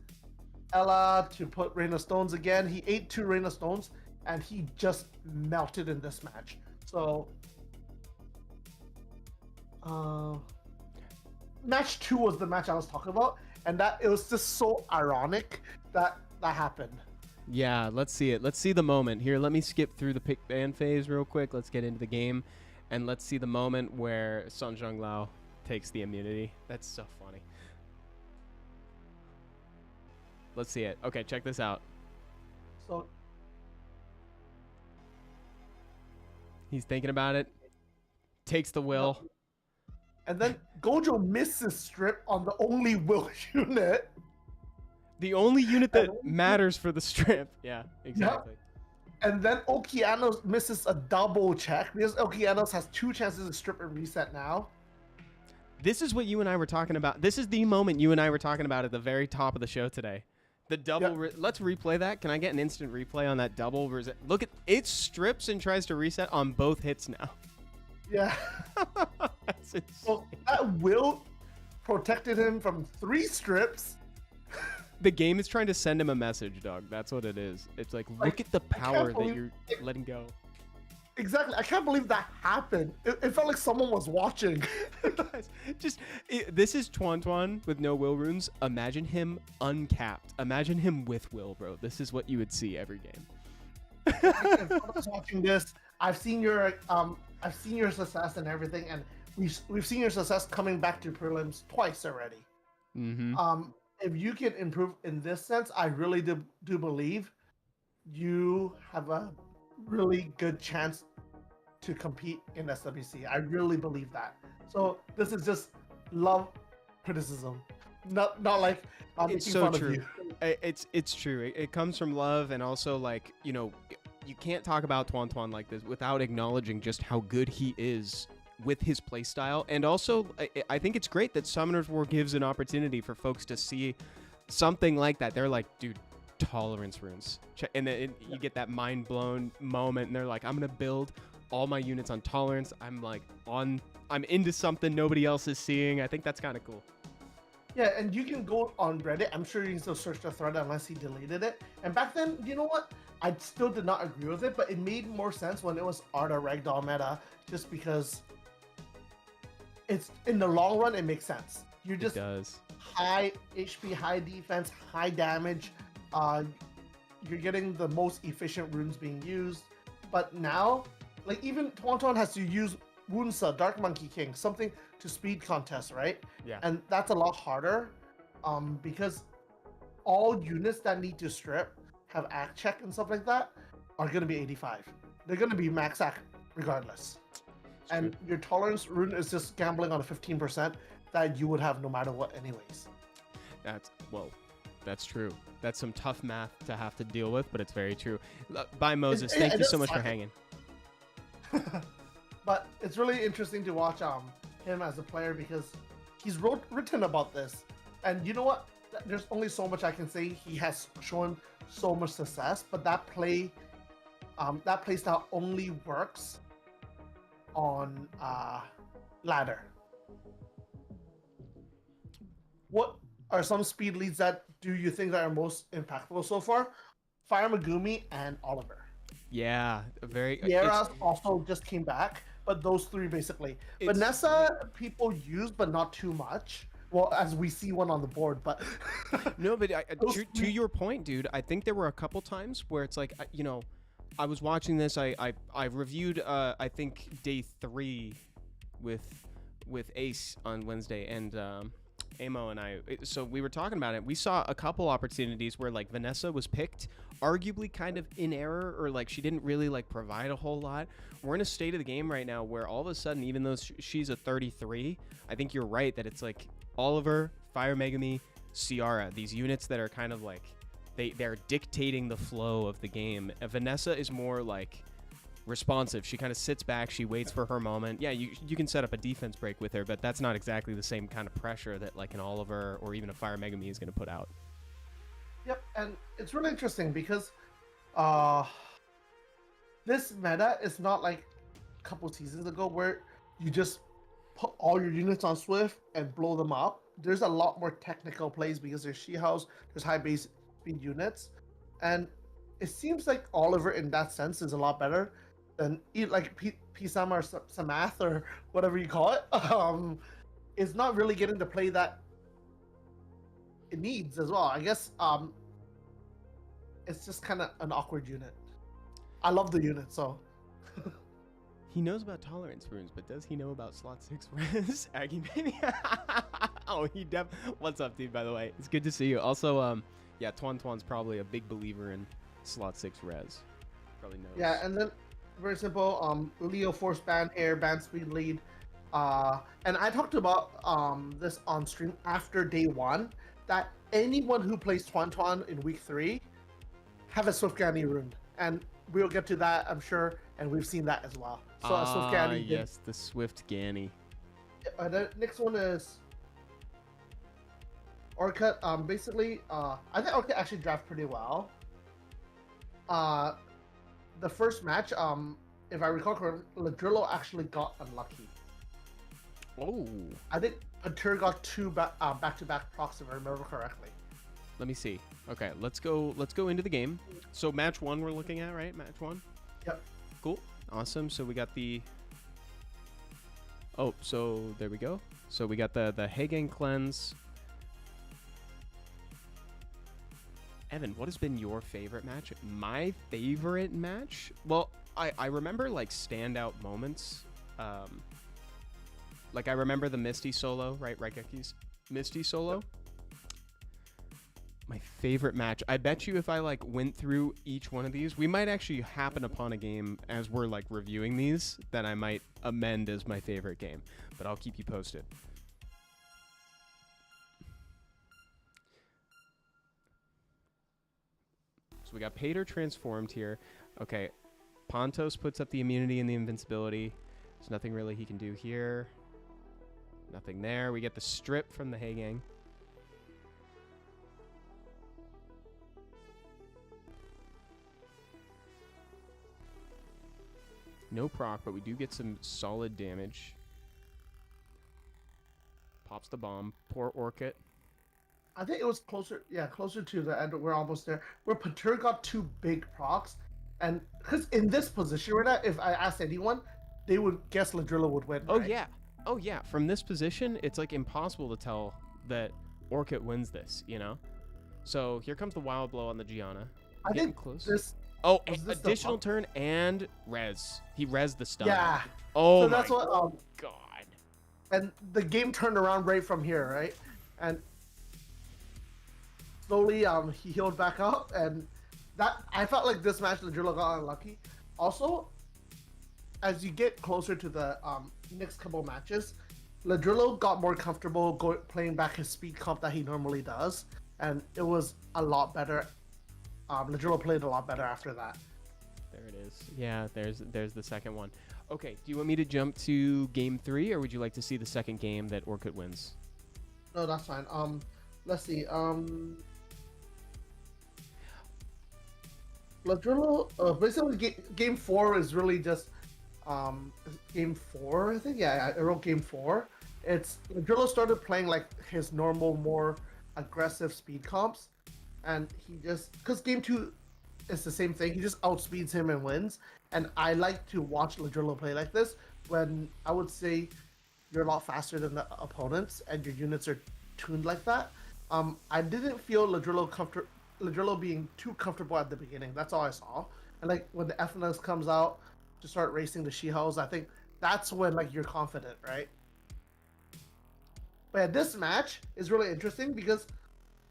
Ella to put Rain of Stones again. He ate 2 Rain of Stones and he just melted in this match. So, match 2 was the match I was talking about, and that it was just so ironic that that happened. Yeah, let's see it. Let's see the moment. Here, let me skip through the pick ban phase real quick. Let's get into the game, and let's see the moment where Sun Zhonglao takes the immunity. That's so funny. Let's see it. Okay, check this out. So he's thinking about it. Takes the will. And then Gojo misses strip on the only will unit. The only unit that matters for the strip. Yeah, exactly. Yep. And then Okeanos misses a double check because Okeanos has 2 chances to strip and reset now. This is what you and I were talking about. This is the moment you and I were talking about at the very top of the show today. The double. Yep. Let's replay that. Can I get an instant replay on that double? Look at it. Strips and tries to reset on both hits now. Yeah. That's insane. So that will protected him from 3 strips. The game is trying to send him a message, dog. That's what it is. It's like look at the power that you're letting go. Exactly. I can't believe that happened. It felt like someone was watching. Guys, this is Tuan with no will runes. Imagine him uncapped. Imagine him with will, bro. This is what you would see every game. If I was watching this, I've seen your success and everything, and we've seen your success coming back to prelims twice already. Mm-hmm. If you can improve in this sense, I really do believe you have a really good chance to compete in SWC. I really believe that. So this is just love criticism, not like it's so true. It's true. It comes from love, and also like you can't talk about Tuan like this without acknowledging just how good he is with his playstyle. And also, I think it's great that Summoner's War gives an opportunity for folks to see something like that. They're like, dude, tolerance runes. And then you get that mind blown moment, and they're like, I'm going to build all my units on tolerance. I'm into something nobody else is seeing. I think that's kind of cool. Yeah, and you can go on Reddit. I'm sure you can still search the thread unless he deleted it. And back then, you know what? I still did not agree with it, but it made more sense when it was Arda Ragdoll meta, just because it's in the long run, it makes sense. You're just high HP, high defense, high damage. You're getting the most efficient runes being used. But now, like even Tuan has to use Wunsa, Dark Monkey King, something to speed contest, right? Yeah. And that's a lot harder, because all units that need to strip, have act check and stuff like that, are going to be 85. They're going to be max act regardless. And your tolerance rune is just gambling on a 15% that you would have no matter what anyways. That's true. That's some tough math to have to deal with, but it's very true. Bye, Moses. Thank you so much for hanging. But it's really interesting to watch him as a player because he's written about this. And you know what? There's only so much I can say. He has shown so much success, but that play style only works on ladder. What are some speed leads that do you think that are most impactful so far? Fire Megumi and Oliver. Yeah, Sierra also just came back, but those 3 basically. Vanessa people use, but not too much. Well, as we see one on the board, but no, but to your point, dude, I think there were a couple times where it's like, I was watching this. I reviewed I think day 3 with Ace on Wednesday, and Amo and I. So we were talking about it. We saw a couple opportunities where like Vanessa was picked, arguably kind of in error, or like she didn't really like provide a whole lot. We're in a state of the game right now where all of a sudden, even though she's a 33, I think you're right that it's like Oliver, Fire Megami, Ciara, these units that are kind of like they're dictating the flow of the game. Vanessa is more like responsive. She kind of sits back, she waits for her moment. Yeah, you can set up a defense break with her, but that's not exactly the same kind of pressure that like an Oliver or even a Fire Megami is going to put out. Yep, and it's really interesting because this meta is not like a couple seasons ago where you just put all your units on Swift and blow them up. There's a lot more technical plays because there's She-House, there's high base speed units, and it seems like Oliver in that sense is a lot better than like P-Sam or Samath or whatever you call it. Is not really getting the play that it needs as well. I guess it's just kind of an awkward unit. I love the unit, so. He knows about tolerance runes, but does he know about slot 6 res? Aggie baby. Oh, what's up, dude, by the way? It's good to see you. Also, yeah, Twan's probably a big believer in slot 6 res. Probably knows. Yeah, and then very simple, Leo force ban air, ban speed lead. And I talked about this on stream after day 1, that anyone who plays Twan in week 3 have a Swift Granny rune. And we'll get to that, I'm sure, and we've seen that as well. So Swift Granny. Yes, the Swift Ganny. The next one is Orchid. Basically, I think Orchid actually drafted pretty well. The first match, if I recall correctly, Ladrillo actually got unlucky. Oh. I think Patur got 2 back-to-back procs, if I remember correctly. Let me see. Okay, let's go into the game. So match 1 we're looking at, right? Match 1? Yep. Cool. Awesome. So we got the... Oh, so there we go. So we got the Hagen cleanse. Evan, what has been your favorite match? My favorite match? Well, I remember like standout moments. Like I remember the Misty solo, right? Raigekki's Misty solo. My favorite match. I bet you if I like went through each one of these, we might actually happen upon a game as we're like reviewing these that I might amend as my favorite game, but I'll keep you posted. So we got Pater transformed here. Okay, Pontos puts up the immunity and the invincibility. There's nothing really he can do here. Nothing there. We get the strip from the Hagang. No proc, but we do get some solid damage. Pops the bomb. Poor Orchid. I think it was closer to the end. We're almost there. Where Patur got 2 big procs, and because in this position right now, if I asked anyone, they would guess Ladrillo would win. Oh right? yeah, oh yeah. From this position, it's like impossible to tell that Orchid wins this. You know. So here comes the wild blow on the Gianna. I think close. this. Oh, additional turn and res. He res the stun. Yeah. Oh so that's my what, god. And the game turned around right from here, right? And slowly, he healed back up, and that I felt like this match, Ladrillo got unlucky. Also, as you get closer to the next couple matches, Ladrillo got more comfortable playing back his speed comp that he normally does, and it was a lot better. Ladrillo played a lot better after that. There it is. Yeah, there's the second one. Okay, do you want me to jump to game 3, or would you like to see the second game that Orchid wins? No, that's fine. Let's see. Ladrillo, basically game 4 is really just game 4, I think. Yeah, I wrote game 4. It's Ladrillo started playing like his normal, more aggressive speed comps, and he just, because game 2 is the same thing, he just outspeeds him and wins. And I like to watch Ladrillo play like this when I would say you're a lot faster than the opponents and your units are tuned like that. I didn't feel Ladrillo being too comfortable at the beginning. That's all I saw. And like when the FNS comes out to start racing the She-House, I think that's when like you're confident, right? But this match is really interesting because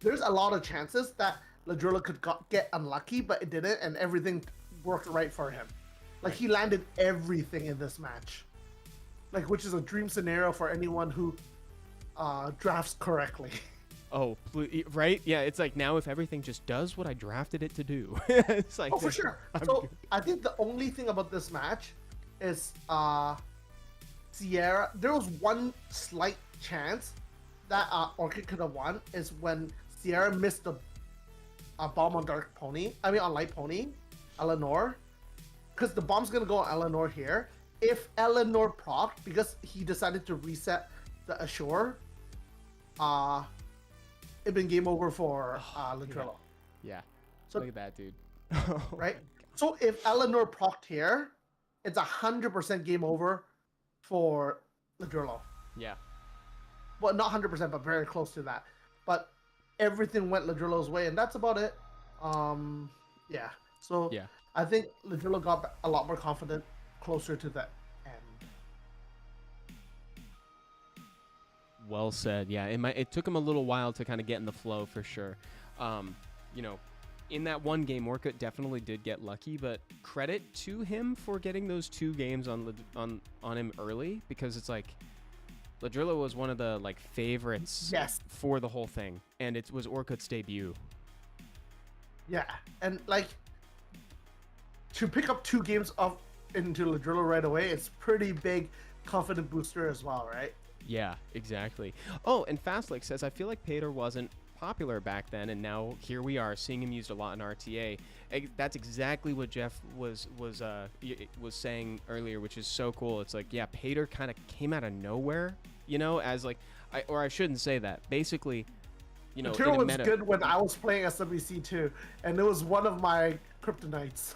there's a lot of chances that Ladrillo could get unlucky, but it didn't, and everything worked right for him. Like he landed everything in this match, like which is a dream scenario for anyone who drafts correctly. oh, right? Yeah, it's like now if everything just does what I drafted it to do, it's like. Oh, for sure. So I think the only thing about this match is Sierra. There was one slight chance that Orchid could have won is when Sierra missed the bomb on Dark Pony. I mean on Light Pony, Eleanor, because the bomb's gonna go on Eleanor here. If Eleanor procced because he decided to reset the Ashore, it'd been game over for Ladrillo. Yeah. So look at that, dude. Right. So if Eleanor procced here, it's 100% game over for Ladrillo. Yeah. Well, not 100%, but very close to that. But everything went Ladrillo's way, and that's about it. Yeah. So yeah. I think Ladrillo got a lot more confident closer to the end. Well said. Yeah, it took him a little while to kind of get in the flow for sure. You know, in that one game, Orkut definitely did get lucky, but credit to him for getting those 2 games on him early, because it's like Ladrillo was one of the like favorites for the whole thing, and it was Orkut's debut. Yeah, and like to pick up 2 games up into Ladrillo right away, it's pretty big confident booster as well, right? Yeah, exactly. Oh, and Fastlick says, I feel like Pater wasn't popular back then, and now here we are seeing him used a lot in RTA. That's exactly what Jeff was saying earlier, which is so cool. It's like, yeah, Pater kind of came out of nowhere, you know, as like, I shouldn't say that. Basically, you know, Material was good when I was playing SWC2, and it was one of my kryptonites.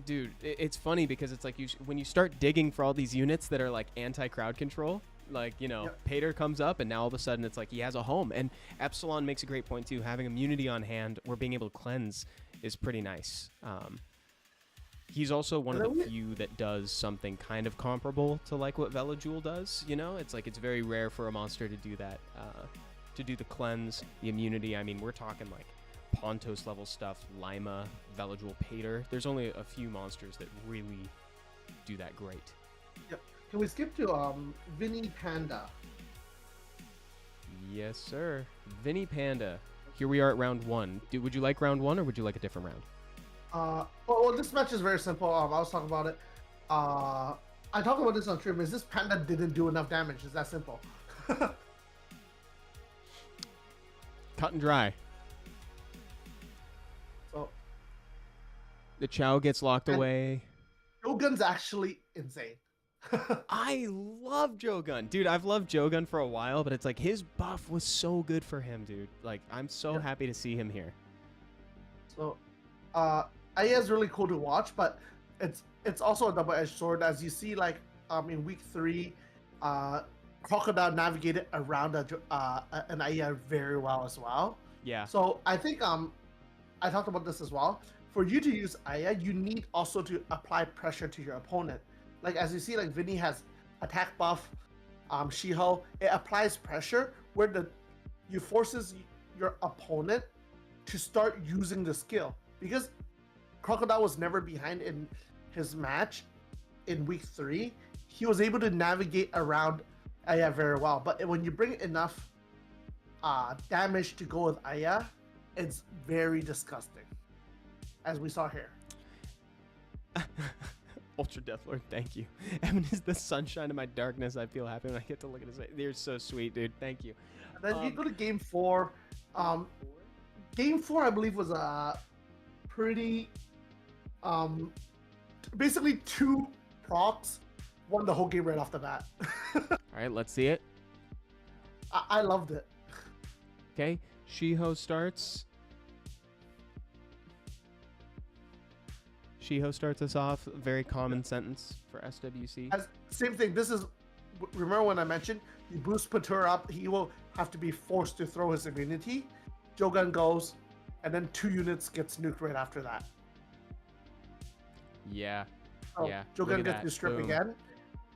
Dude, it's funny because it's like when you start digging for all these units that are like anti-crowd control, like, you know, Pater comes up and now all of a sudden it's like he has a home. And Epsilon makes a great point too. Having immunity on hand or being able to cleanse is pretty nice. He's also one of the few that does something kind of comparable to like what Velajul does. You know, it's like it's very rare for a monster to do that, to do the cleanse, the immunity. I mean, we're talking like Pontos level stuff, Lima, Velajul, Pater. There's only a few monsters that really do that great. Yep. Can we skip to Vinny Panda? Yes, sir. Vinny Panda. Here we are at round 1. Would you like round 1 or would you like a different round? Well, this match is very simple. I was talking about it. I talked about this on stream. Is this Panda didn't do enough damage? It's that simple. Cut and dry. So the Chow gets locked away. Jogun's actually insane. I love Jogun. Dude, I've loved Jogun for a while, but it's like his buff was so good for him, dude. Like, I'm so happy to see him here. So, Aya is really cool to watch, but it's also a double-edged sword. As you see, like, in week 3, Crocodile navigated around an Aya very well as well. Yeah. So, I think, I talked about this as well. For you to use Aya, you need also to apply pressure to your opponent. Like, as you see, like, Vinny has attack buff, Shiho, it applies pressure where you forces your opponent to start using the skill. Because Crocodile was never behind in his match in week 3, he was able to navigate around Aya very well. But when you bring enough damage to go with Aya, it's very disgusting, as we saw here. Ultra Deathlord, thank you. Evan is the sunshine in my darkness. I feel happy when I get to look at his face. They're so sweet, dude. Thank you. And then you go to game 4. Game 4, I believe, was a pretty... basically 2 procs won the whole game right off the bat. All right, let's see it. I loved it. Okay, Shiho starts. Shiho starts us off. A very common sentence for SWC. Same thing. This is, remember when I mentioned you boost Patur up, he will have to be forced to throw his immunity. Jogun goes, and then 2 units gets nuked right after that. Yeah. So yeah. Jogun gets to strip again.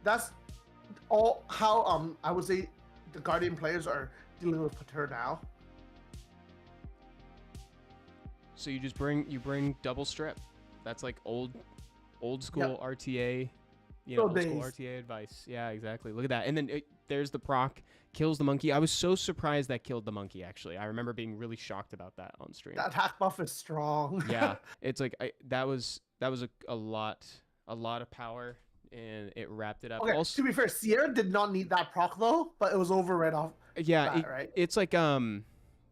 That's all how I would say the Guardian players are dealing with Patur now. So you just bring double strip. That's like old school RTA, you know, old school RTA advice. Yeah, exactly. Look at that. And then there's the proc, kills the monkey. I was so surprised that killed the monkey, actually. I remember being really shocked about that on stream. That attack buff is strong. Yeah, it's like that was a lot of power, and it wrapped it up. Okay, Also, to be fair, Sierra did not need that proc though, but it was over right off. yeah, right? It's like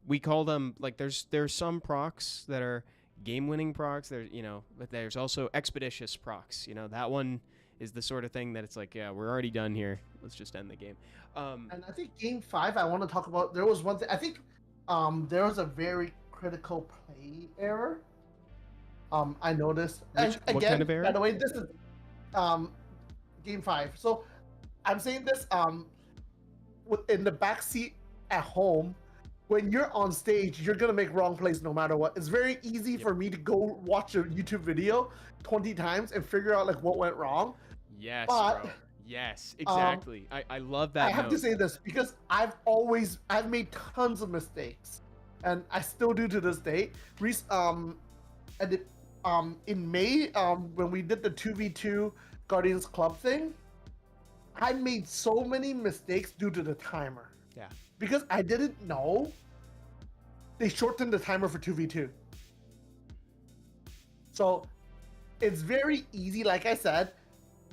we call them like there's some procs that are game-winning procs. There's but there's also expeditious procs. That one is the sort of thing that it's like, yeah, we're already done here. Let's just end the game. And I think game 5, I want to talk about. There was one thing. I think there was a very critical play error. I noticed. And what again, kind of error? by the way, this is game 5. So I'm saying this in the back seat at home. When you're on stage, you're gonna make wrong plays no matter what. It's very easy for me to go watch a YouTube video 20 times and figure out like what went wrong. Yes, but, bro. Yes, exactly. I love that. I have to say this because I've made tons of mistakes, and I still do to this day. In May, when we did the 2v2 Guardians Club thing, I made so many mistakes due to the timer. Yeah. Because I didn't know they shortened the timer for 2v2. So it's very easy, like I said,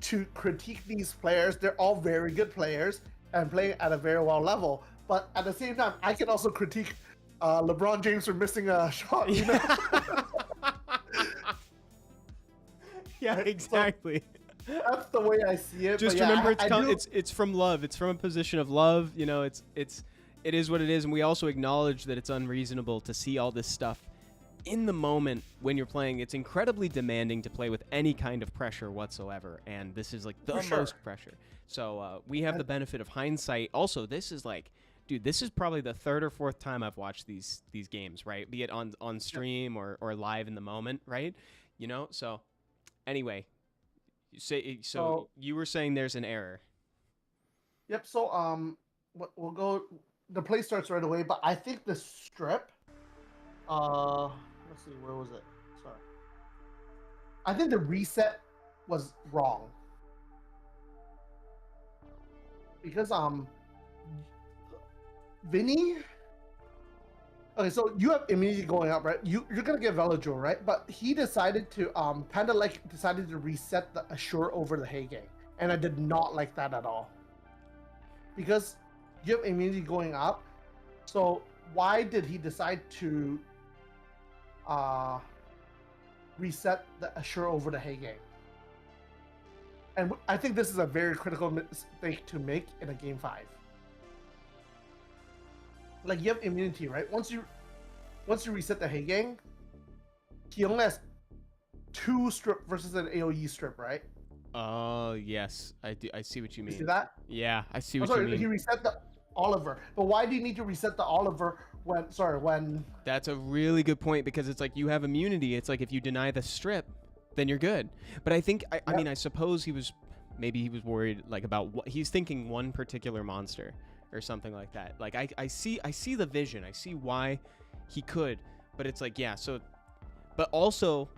to critique these players. They're all very good players and playing at a very well level. But at the same time, I can also critique LeBron James for missing a shot. Yeah, exactly. So that's the way I see it. Just remember, it's from love. It's from a position of love. It is what it is, and we also acknowledge that it's unreasonable to see all this stuff in the moment when you're playing. It's incredibly demanding to play with any kind of pressure whatsoever, and this is like the most pressure. So we have the benefit of hindsight. Also, this is like, dude, this is probably the third or fourth time I've watched these games, right? Be it on stream or live in the moment, right? So anyway, so you were saying there's an error. Yep. So we'll go. The play starts right away, but I think the strip. Let's see, where was it? Sorry. I think the reset was wrong because Vinny. Okay, so you have immunity going up, right? You're gonna get Velojoule, right? But he decided to Panda decided to reset the Assure over the Heygang, and I did not like that at all because you have immunity going up. So why did he decide to reset the Assure over the Heygang? And I think this is a very critical mistake to make in a game 5. Like, you have immunity, right? Once you reset the Heygang, he only has 2 strip versus an AoE strip, right? Oh, yes. I do. I see what you mean. You see that? Yeah, I see what you mean. He reset the Oliver. But why do you need to reset the Oliver when... That's a really good point, because it's like you have immunity. It's like if you deny the strip, then you're good. But I think, I mean, I suppose he was worried like about what he's thinking, one particular monster or something like that. Like I see the vision. I see why he could, but it's like, yeah, so, but also,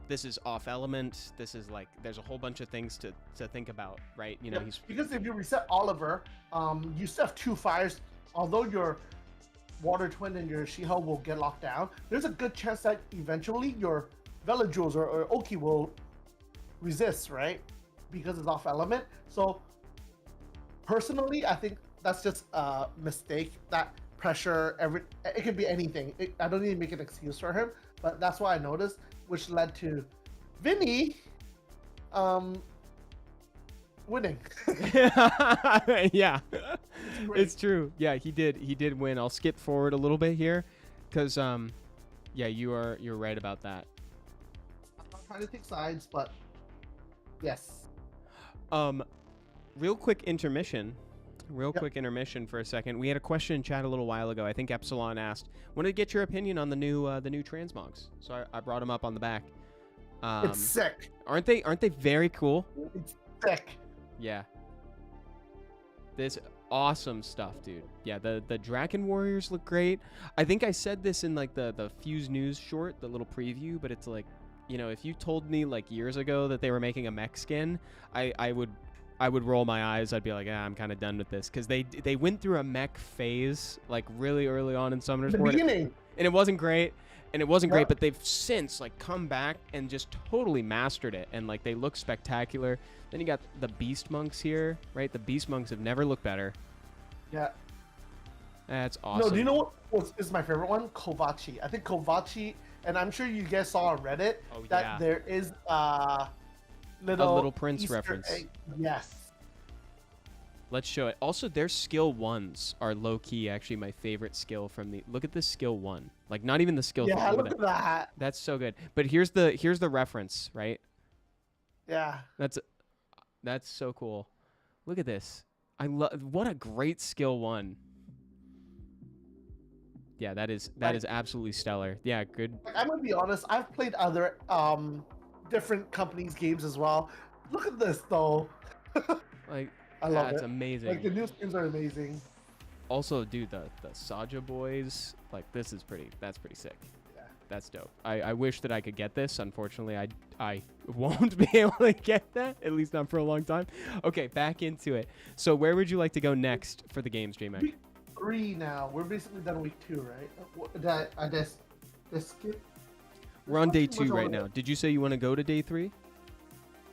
this is off element. This is like, there's a whole bunch of things to think about, right? Because if you reset Oliver, you still have 2 fires. Although your Water Twin and your She-Hulk will get locked down, there's a good chance that eventually your Velojoules or Oki will resist, right? Because it's off element. So personally, I think that's just a mistake. That pressure, it could be anything. I don't need to make an excuse for him, but that's what I noticed, which led to Vinny winning. Yeah, it's true. Yeah, he did win. I'll skip forward a little bit here because yeah, you're right about that. I'm not trying to take sides, but yes. Real quick intermission for a second. We had a question in chat a little while ago. I think Epsilon asked, wanted to get your opinion on the new transmogs. So I brought them up on the back. It's sick. Aren't they very cool? It's sick. Yeah. This awesome stuff, dude. Yeah, the Draken Warriors look great. I think I said this in like the Fuse News short, the little preview, but it's like, if you told me like years ago that they were making a mech skin, I would I would roll my eyes. I'd be like, I'm kind of done with this, because they went through a mech phase like really early on in Summoner's The War, beginning. and it wasn't great. And it wasn't Yep. great, but they've since like come back and just totally mastered it, and like they look spectacular. Then you got the Beast Monks here, right? The Beast Monks have never looked better. Yeah. That's awesome. No, do you know what is my favorite one? Kovachi. I think Kovachi, and I'm sure you guys saw on Reddit that there is a Little Prince Easter reference. egg. Yes. Let's show it. Also, their skill 1s are low-key actually my favorite skill from the... Look at this skill 1. Like, not even the skill 3. Yeah, look at that. That's so good. But here's the reference, right? Yeah. That's so cool. Look at this. What a great skill 1. Yeah, that is absolutely stellar. Yeah, good. Like, I'm gonna be honest. I've played other different companies' games as well. Look at this though. Like, I love that's it. amazing. Like the new skins are amazing. Also, dude, the Saja boys, like that's pretty sick. Yeah. That's dope. I wish that I could get this. Unfortunately, I won't be able to get that, at least not for a long time. Okay, back into it. So where would you like to go next for the games, Jmak? Week 3 now. We're basically done week 2, right? I just skip. We're on day 2 right now. Did you say you want to go to day 3?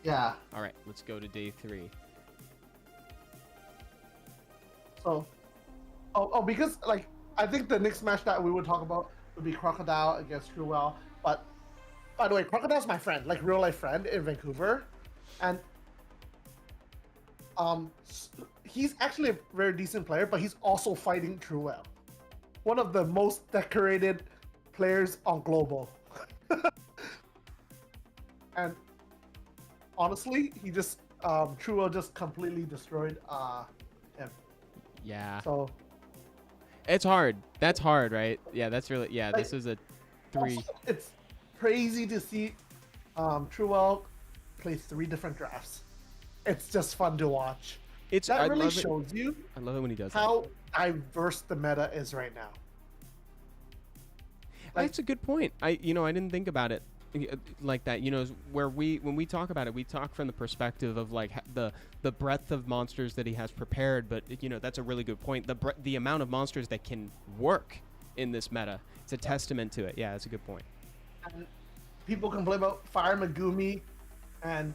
Yeah. All right, let's go to day 3. So, because like I think the next match that we would talk about would be Crocodile against Truewell. But by the way, Crocodile's my friend, like real life friend in Vancouver, and he's actually a very decent player, but he's also fighting Truewell, one of the most decorated players on global. And honestly, he just Truewell just completely destroyed him. Yeah. So it's hard. That's hard, right? Yeah, that's really like, this is a 3. Also, it's crazy to see Truewell play 3 different drafts. It's just fun to watch. That really shows you I love it when he does how diverse the meta is right now. Like, that's a good point. I didn't think about it like that. When we talk about it, we talk from the perspective of like the breadth of monsters that he has prepared. But that's a really good point. The amount of monsters that can work in this meta, it's a testament to it. Yeah, that's a good point. And people complain about Fire Megumi and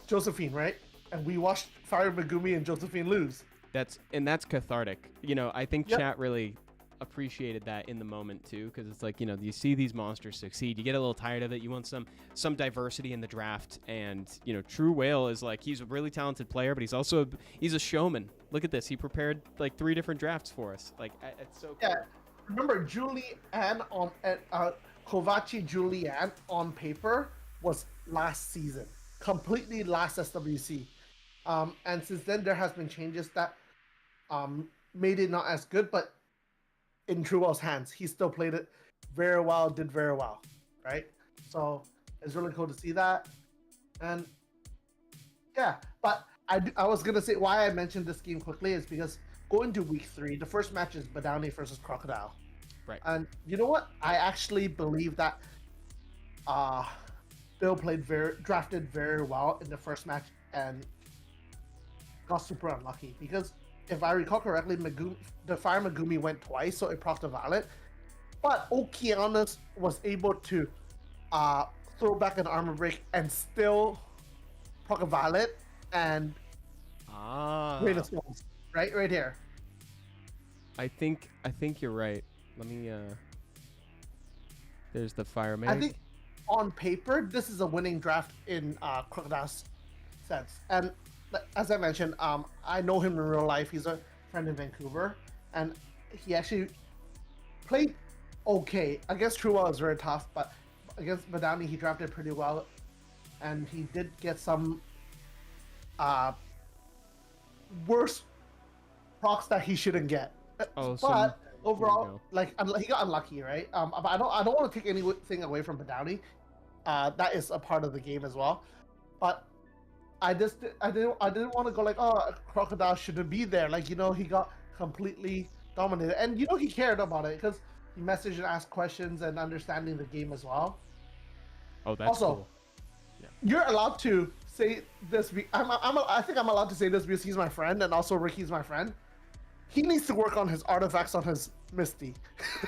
Josephine, right? And we watched Fire Megumi and Josephine lose. That's cathartic. I think chat really appreciated that in the moment too, because it's like you see these monsters succeed, you get a little tired of it, you want some diversity in the draft. And True Whale is like, he's a really talented player, but he's a showman. Look at this, he prepared like 3 different drafts for us. Like, it's so cool. Yeah, remember Julianne on Kovachi Julianne on paper was last season, completely last SWC, and since then there has been changes that made it not as good, but in Truewell's hands, he still played it very well, did very well, right? So it's really cool to see that. And yeah, but I was gonna say why I mentioned this game quickly is because going to week 3, the first match is Badani versus Crocodile. Right. And you know what? I actually believe that Bill drafted very well in the first match and got super unlucky because if I recall correctly, the Fire Megumi went twice, so it procced a Violet. But Okeanos was able to throw back an armor break and still proc a Violet and Rain of Storms. Right here. I think you're right. Let me there's the Fire Meg. I think on paper, this is a winning draft in Crocodile's sense. And as I mentioned, I know him in real life. He's a friend in Vancouver, and he actually played okay. Against Truewell is very tough, but against Badani, he drafted pretty well, and he did get some worse procs that he shouldn't get. But overall, like he got unlucky, right? But I don't want to take anything away from Badani. That is a part of the game as well, but I didn't want to go like, oh, Crocodile shouldn't be there. Like, he got completely dominated. And he cared about it because he messaged and asked questions and understanding the game as well. Oh, that's also cool. Yeah. You're allowed to say this. I think I'm allowed to say this because he's my friend, and also Ricky's my friend. He needs to work on his artifacts on his Misty.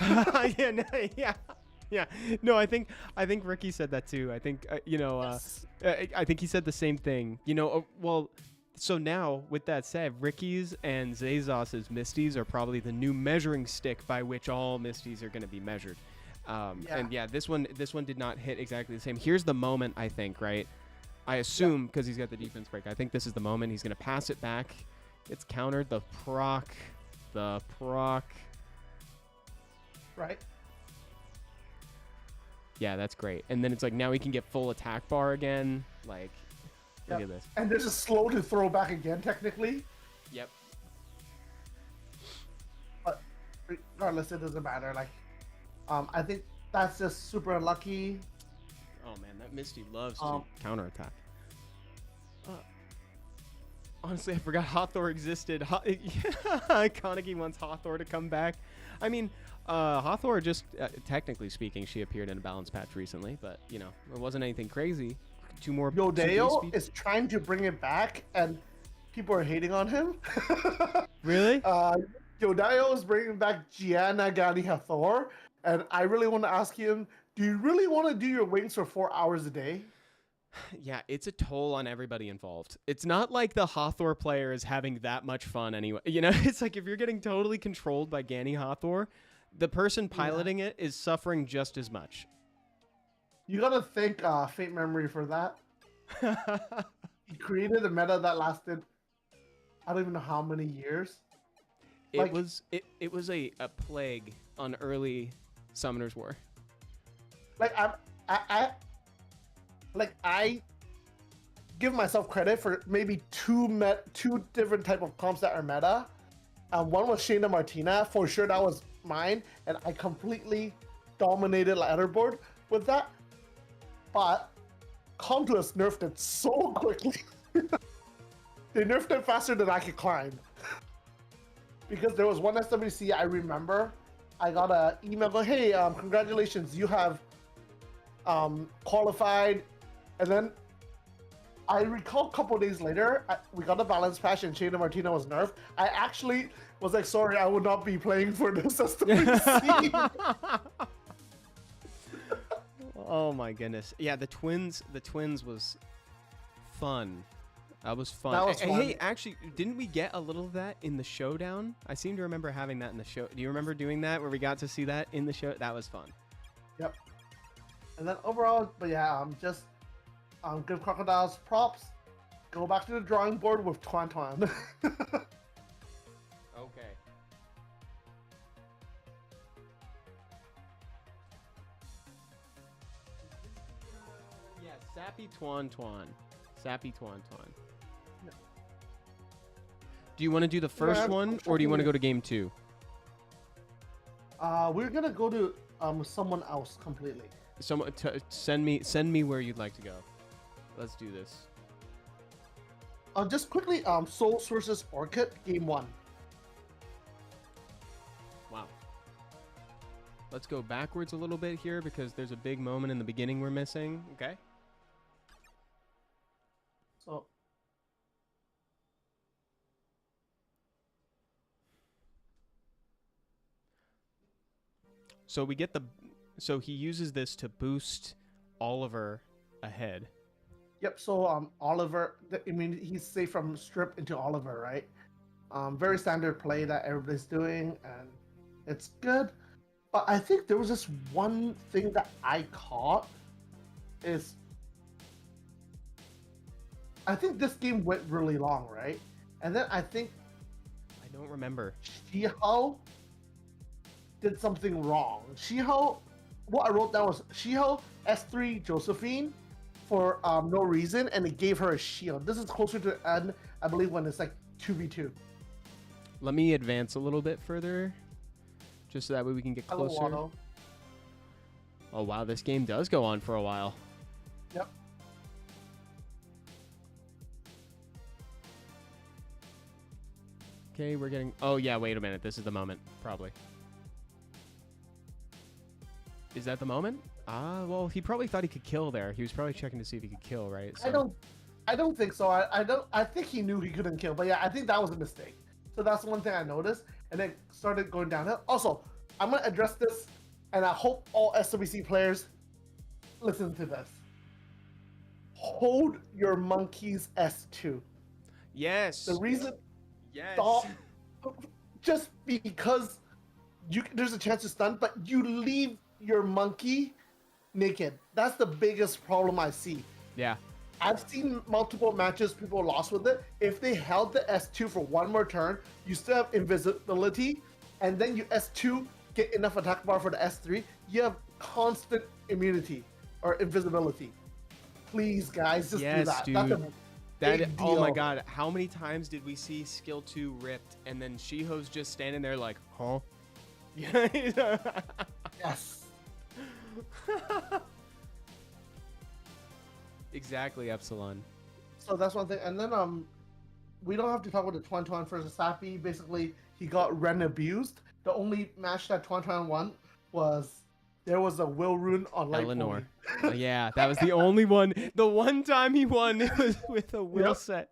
Yeah, no, yeah, yeah. No, I think Ricky said that too. I think Yes. I think he said the same thing. Well, so now with that said, Ricky's and Zazos's Misties are probably the new measuring stick by which all Misties are going to be measured. And yeah, this one did not hit exactly the same. Here's the moment, I think, right? I assume because he's got the defense break. I think this is the moment he's going to pass it back. It's countered. The proc. Right. Yeah, that's great. And then it's like now he can get full attack bar again. Like, look at this. And this is slow to throw back again, technically. Yep. But regardless, it doesn't matter. Like, I think that's just super unlucky. Oh man, that Misty loves to counterattack. Honestly, I forgot Hathor existed. Kaneki wants Hathor to come back. I mean, Hathor just, technically speaking, she appeared in a balance patch recently, but, it wasn't anything crazy. 2 more. Yodeo is trying to bring it back, and people are hating on him. Really? Yodeo is bringing back Gianna Gali Hathor, and I really want to ask him, do you really want to do your wings for 4 hours a day? Yeah, it's a toll on everybody involved. It's not like the Hathor player is having that much fun anyway. It's like if you're getting totally controlled by Gani Hathor, the person piloting it is suffering just as much. You gotta thank Fate Memory for that. He created a meta that lasted, I don't even know how many years. It was a plague on early Summoner's War. I give myself credit for maybe two different type of comps that are meta. One was Shayna Martina, for sure that was mine, and I completely dominated leaderboard with that. But Contours nerfed it so quickly. They nerfed it faster than I could climb. Because there was one SWC I remember, I got an email going, hey, congratulations, you have qualified. And then I recall a couple days later, we got a balance patch and Shayna Martina was nerfed. I actually was like, sorry, I would not be playing for this SWC. Oh my goodness. Yeah, the twins was fun. That was fun. That was fun. Hey, actually, didn't we get a little of that in the showdown? I seem to remember having that in the show. Do you remember doing that where we got to see that in the show? That was fun. Yep. And then overall, but yeah, just give Crocodiles props. Go back to the drawing board with Twan Twan. Okay. Yeah, Sappy Twan Twan. Sappy Twan Twan. Yeah. Do you want to do the first one, or do you want to go to game 2? We're gonna go to someone else completely. Someone send me where you'd like to go. Let's do this. Just quickly, Souls versus Orchid, game 1. Wow. Let's go backwards a little bit here because there's a big moment in the beginning we're missing. Okay. So we get so he uses this to boost Oliver ahead. Yep. So Oliver, I mean, he's safe from Strip into Oliver, right? Very standard play that everybody's doing, and it's good. But I think there was this one thing that I caught is, I think this game went really long, right? And then I think I don't remember. Shiho did something wrong. Shiho, what I wrote down was Shiho S3 Josephine for no reason, and it gave her a shield. This is closer to the end, I believe, when it's like 2v2. Let me advance a little bit further, just so that way we can get closer. Hello, oh wow, this game does go on for a while. Yep. Okay, we're getting... Oh yeah, wait a minute. This is the moment, probably. Is that the moment? Ah, well, he probably thought he could kill there. He was probably checking to see if he could kill, right? So. I don't think so. I think he knew he couldn't kill, but yeah, I think that was a mistake. So that's one thing I noticed, and then started going downhill. Also, I'm gonna address this, and I hope all SWC players listen to this. Hold your monkey's S2. Yes. The reason, Yes. just because there's a chance to stun, but you leave your monkey naked. That's the biggest problem I see. Yeah. I've seen multiple matches people lost with it. If they held the S2 for one more turn, you still have invisibility, and then you S2 get enough attack bar for the S3, you have constant immunity or invisibility. Please, guys, just do that. Dude. That's a big Oh deal. my god, how many times did we see skill 2 ripped and then Shiho's just standing there like, huh? Yes. Exactly, Epsilon. So that's one thing. And then we don't have to talk about the 2021 versus Sappy. Basically, he got Ren abused. The only match that 2021 won was there was a will rune on Light Eleanor. Pony. Yeah, that was the only one. The one time he won, it was with a will Yep. set.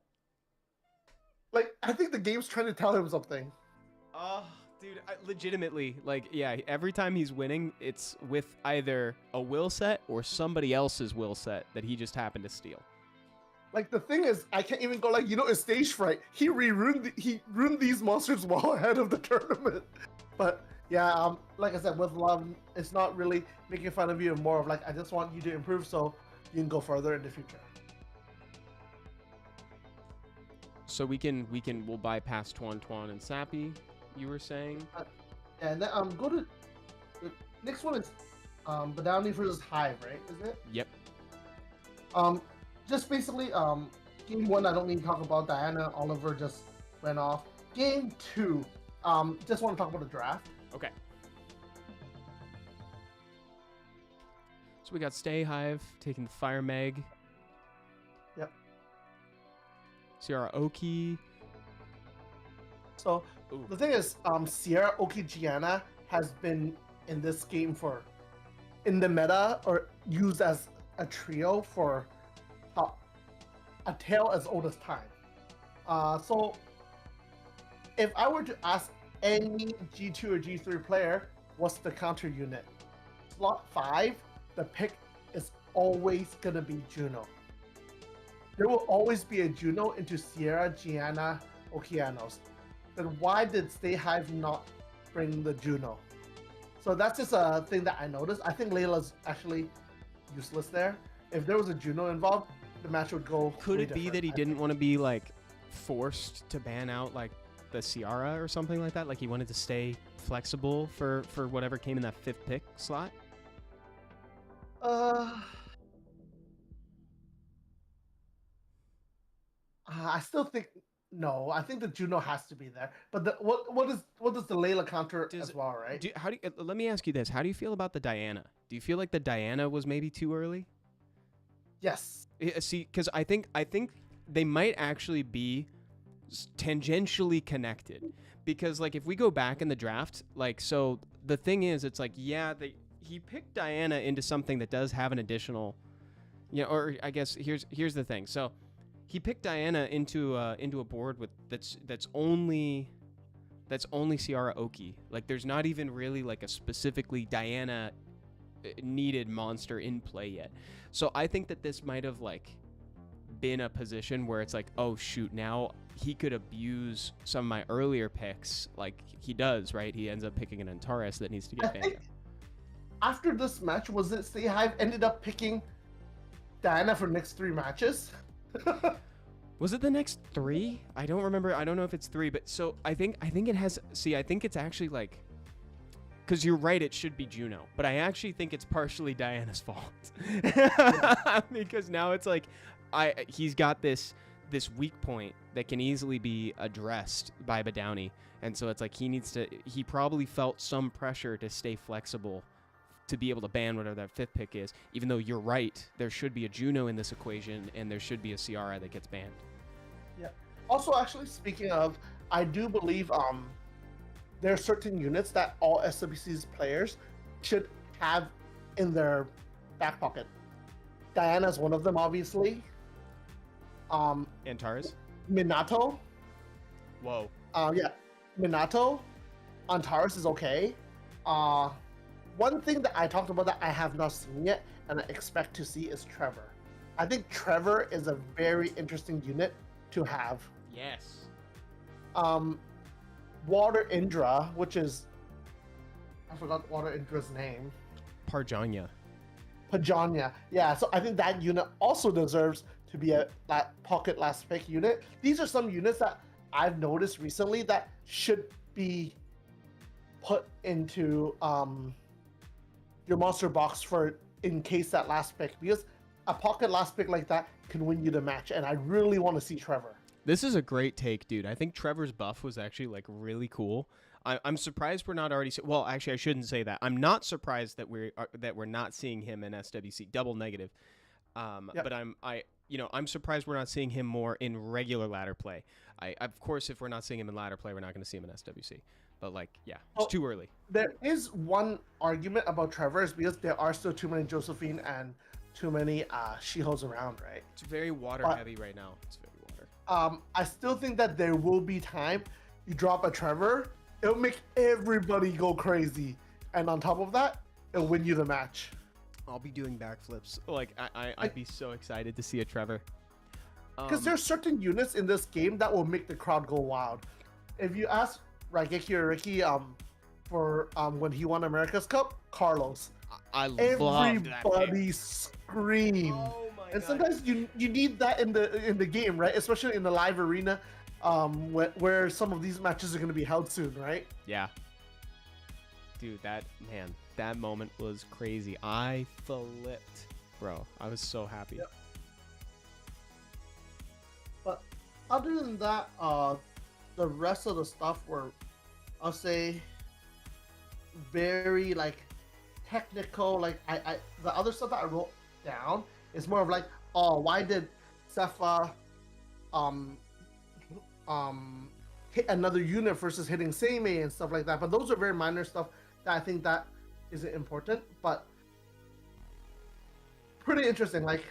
Like, I think the game's trying to tell him something. Oh, dude, legitimately, like, yeah, every time he's winning, it's with either a will set or somebody else's will set that he just happened to steal. Like, the thing is, I can't even go, like, it's stage fright. He ruined these monsters well ahead of the tournament. But yeah, like I said, with love, it's not really making fun of you, and more of like, I just want you to improve so you can go further in the future. So we'll bypass Tuan and Sappy, you were saying? And then go to the next one is Badowni versus Hive, right? Is it? Yep. Just basically game 1 I don't need to talk about. Diana Oliver just went off. Game 2, just want to talk about the draft. Okay. So we got Stay Hive taking the Fire Meg. Yep. Sierra Oki. So Ooh. the thing is, Sierra Oki Gianna has been in this game in the meta or used as a trio for a tale as old as time. So if I were to ask any G2 or G3 player, what's the counter unit? Slot 5, the pick is always gonna be Juno. There will always be a Juno into Sierra, Gianna, Okeanos. Then why did Stay Hive not bring the Juno? So that's just a thing that I noticed. I think Layla's actually useless there. If there was a Juno involved, the match would go. Could way it be different, that he I didn't think. want to be like forced to ban out like the Ciara or something like that? Like he wanted to stay flexible for whatever came in that 5th pick slot? I still think no. I think the Juno has to be there. But what does the Layla counter as well, right? Let me ask you this. How do you feel about the Diana? Do you feel like the Diana was maybe too early? Yes. See, because I think they might actually be tangentially connected. Because like if we go back in the draft, like so the thing is, it's like he picked Diana into something that does have an additional, or I guess here's the thing. So he picked Diana into a board with that's only Ciara Oki. Like there's not even really like a specifically Diana needed monster in play yet. So I think that this might have like been a position where it's like, oh shoot, now he could abuse some of my earlier picks like he does, right? He ends up picking an Antares that needs to get banned. After this match, was it Stay Hive ended up picking Diana for next 3 matches? Was it the next 3? I don't remember. I don't know if it's 3, but so I think it has. See, I think it's actually like, because you're right, it should be Juno, but I actually think it's partially Diana's fault because now it's like he's got this weak point that can easily be addressed by Badowni, and so it's like he probably felt some pressure to stay flexible to be able to ban whatever that 5th pick is, even though you're right, there should be a Juno in this equation and there should be a Ciara that gets banned. Yeah. Also, actually, speaking of, I do believe there are certain units that all SWC's players should have in their back pocket. Diana's one of them, obviously. Antares? Minato. Whoa. Yeah, Minato. Antares is okay. One thing that I talked about that I have not seen yet and I expect to see is Trevor. I think Trevor is a very interesting unit to have. Yes. Water Indra, which is, I forgot Water Indra's name. Parjanya. Pajanya. Yeah, so I think that unit also deserves to be that pocket last pick unit. These are some units that I've noticed recently that should be put into your monster box for in case that last pick, because a pocket last pick like that can win you the match, and I really want to see Trevor. This is a great take, dude. I think Trevor's buff was actually like really cool. I'm surprised we're not already. Well, actually, I shouldn't say that. I'm not surprised that we're not seeing him in SWC double negative. Yep. But I'm surprised we're not seeing him more in regular ladder play. Of course, if we're not seeing him in ladder play, we're not going to see him in SWC. But like, yeah, it's too early. There is one argument about Trevor is because there are still too many Josephine and too many She-Ho's around, right? It's very water heavy right now. It's very water. I still think that there will be time you drop a Trevor, it'll make everybody go crazy, and on top of that, it'll win you the match. I'll be doing backflips. Like I'd be so excited to see a Trevor. Because there's certain units in this game that will make the crowd go wild. If you ask Raigeki or Ricky for when he won America's Cup, Carlos. I love that. Everybody screamed. Oh my and God. sometimes you need that in the game, right? Especially in the live arena, where some of these matches are going to be held soon, right? Yeah. Dude, that moment was crazy. I flipped, bro. I was so happy. Yep. But other than that, the rest of the stuff were, I'll say, very like technical. Like I the other stuff that I wrote down is more of like, oh, why did Sepha hit another unit versus hitting Seimei and stuff like that. But those are very minor stuff that I think that isn't important, but pretty interesting. Like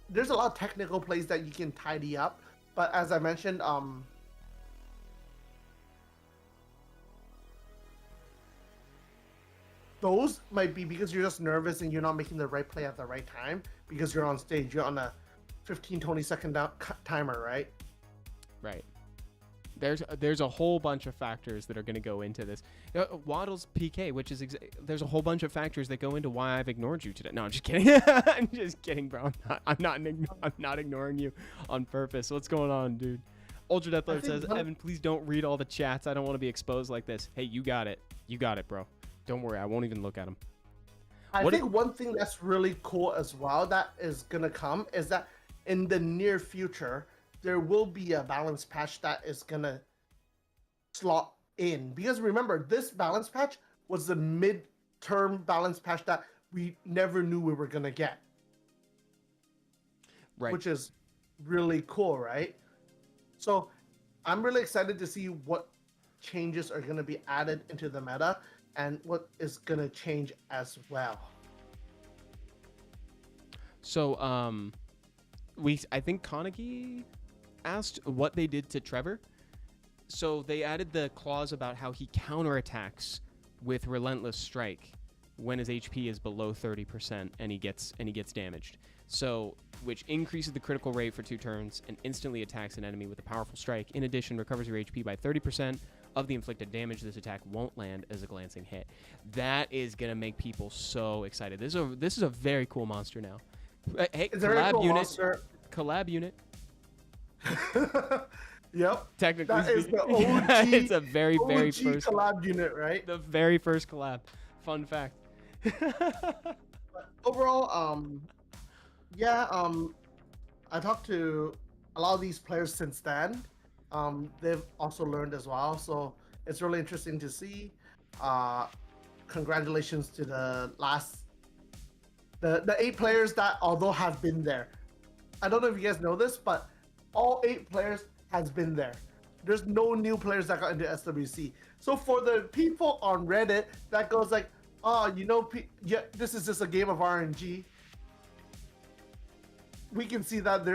there's a lot of technical plays that you can tidy up, but as I mentioned, those might be because you're just nervous and you're not making the right play at the right time because you're on stage. You're on a 15-20 second timer, right? Right. There's a whole bunch of factors that are going to go into this. Waddle's PK, which is there's a whole bunch of factors that go into why I've ignored you today. No, I'm just kidding. I'm just kidding, bro. I'm not ignoring you on purpose. What's going on, dude? Ultra Death Lord says, Evan, please don't read all the chats. I don't want to be exposed like this. Hey, you got it. You got it, bro. Don't worry. I won't even look at them. I think one thing that's really cool as well that is going to come is that in the near future, there will be a balance patch that is going to slot in. Because remember, this balance patch was the mid-term balance patch that we never knew we were going to get. Right. Which is really cool, right? So I'm really excited to see what changes are going to be added into the meta and what is going to change as well. So, I think Kaneki asked what they did to Trevor. So they added the clause about how he counterattacks with Relentless Strike when his HP is below 30% and he gets damaged. So, which increases the critical rate for 2 turns and instantly attacks an enemy with a powerful strike. In addition, recovers your HP by 30% of the inflicted damage. This attack won't land as a glancing hit. That is gonna make people so excited. This is a very cool monster now. Hey, collab unit. Monster. Collab unit. Yep. Technically that speaking. Is the OG, it's a very OG first collab unit, right? The very first collab. Fun fact. But overall, I talked to a lot of these players since then. They've also learned as well, so it's really interesting to see. Congratulations to the 8 players that although have been there. I don't know if you guys know this, but all 8 players has been there. There's no new players that got into SWC. So for the people on Reddit that goes like, oh, this is just a game of RNG. We can see that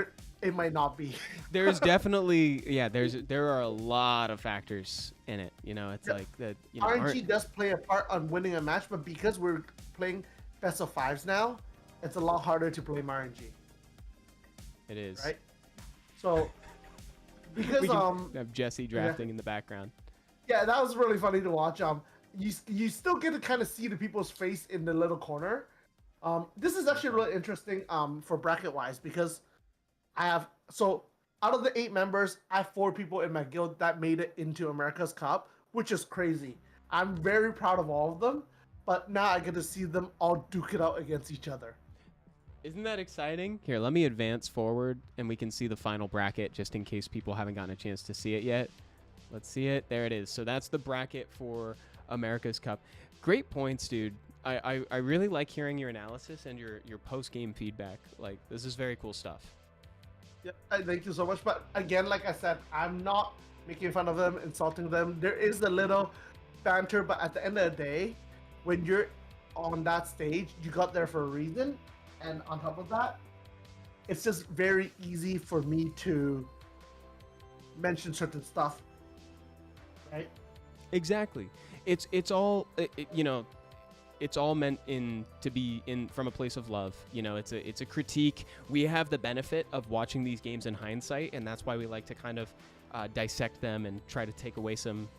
it might not be. There's definitely, yeah, there are a lot of factors in it. You know, it's Yeah. like that. You know, RNG does play a part on winning a match, but because we're playing best of fives now, it's a lot harder to blame RNG, it is. right? So because We can have Jesse drafting in the background. yeah, that was really funny to watch. You still get to kind of see the people's face in the little corner. This is actually really interesting for bracket wise because I have out of the 8 members, I have 4 people in my guild that made it into America's Cup, which is crazy. I'm very proud of all of them, but now I get to see them all duke it out against each other. Isn't that exciting? Here, let me advance forward and we can see the final bracket just in case people haven't gotten a chance to see it yet. Let's see it. There it is. So that's the bracket for America's Cup. Great points, dude. I really like hearing your analysis and your post-game feedback. Like, this is very cool stuff. Yeah, thank you so much. But again, like I said, I'm not making fun of them, insulting them. There is a little banter, but at the end of the day, when you're on that stage, you got there for a reason. And on top of that, it's just very easy for me to mention certain stuff, right? Exactly. It's all you know. It's all meant to be in from a place of love. You know, it's a critique. We have the benefit of watching these games in hindsight, and that's why we like to kind of dissect them and try to take away some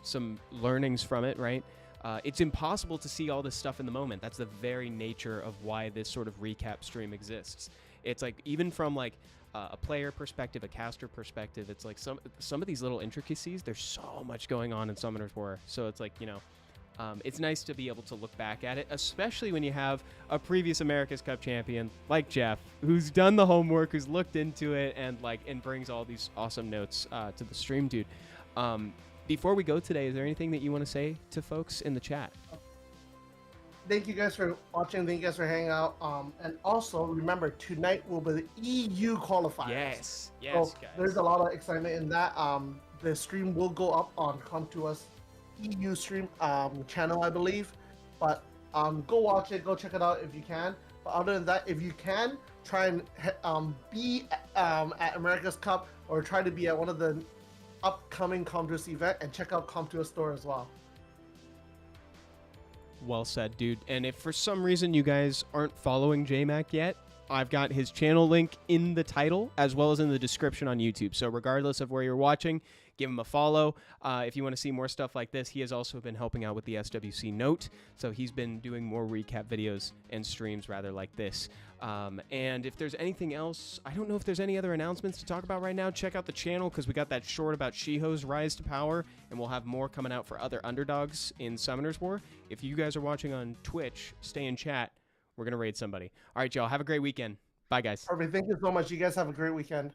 learnings from it, right? It's impossible to see all this stuff in the moment. That's the very nature of why this sort of recap stream exists. It's like, even from like a player perspective, a caster perspective, it's like some of these little intricacies, there's so much going on in Summoner's War. So it's like, you know, it's nice to be able to look back at it, especially when you have a previous America's Cup champion like Jeff, who's done the homework, who's looked into it, and brings all these awesome notes to the stream, dude. Before we go today, is there anything that you want to say to folks in the chat? Thank you guys for watching. Thank you guys for hanging out. And also remember, tonight will be the EU qualifiers. Yes, So guys. there's a lot of excitement in that. The stream will go up on Come To Us EU stream channel, I believe. But go watch it, go check it out if you can. But other than that, if you can, try and be at America's Cup, or try to be at one of the upcoming Come To Us event, and check out Come To Us store as well. Well said, dude. And if for some reason you guys aren't following Jmak yet, I've got his channel link in the title as well as in the description on YouTube. So regardless of where you're watching, give him a follow. If you want to see more stuff like this, he has also been helping out with the SWC Note. So he's been doing more recap videos and streams rather like this. And if there's anything else, I don't know if there's any other announcements to talk about right now. Check out the channel because we got that short about Shiho's rise to power, and we'll have more coming out for other underdogs in Summoner's War. If you guys are watching on Twitch, stay in chat. We're going to raid somebody. All right, y'all. Have a great weekend. Bye, guys. Perfect. Thank you so much. You guys have a great weekend.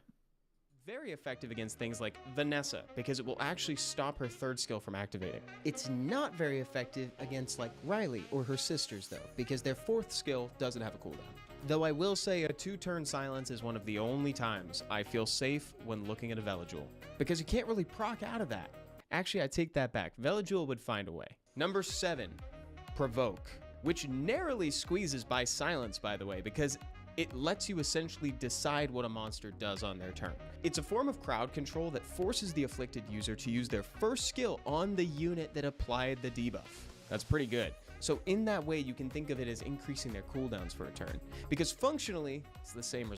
Very effective against things like Vanessa, because it will actually stop her third skill from activating. It's not very effective against like Riley or her sisters, though, because their fourth skill doesn't have a cooldown. Though I will say a 2-turn silence is one of the only times I feel safe when looking at a Veligul, because you can't really proc out of that. Actually, I take that back. Veligul would find a way. Number 7, Provoke, which narrowly squeezes by silence, by the way, because it lets you essentially decide what a monster does on their turn. It's a form of crowd control that forces the afflicted user to use their first skill on the unit that applied the debuff. That's pretty good. So in that way, you can think of it as increasing their cooldowns for a turn, because functionally, it's the same result.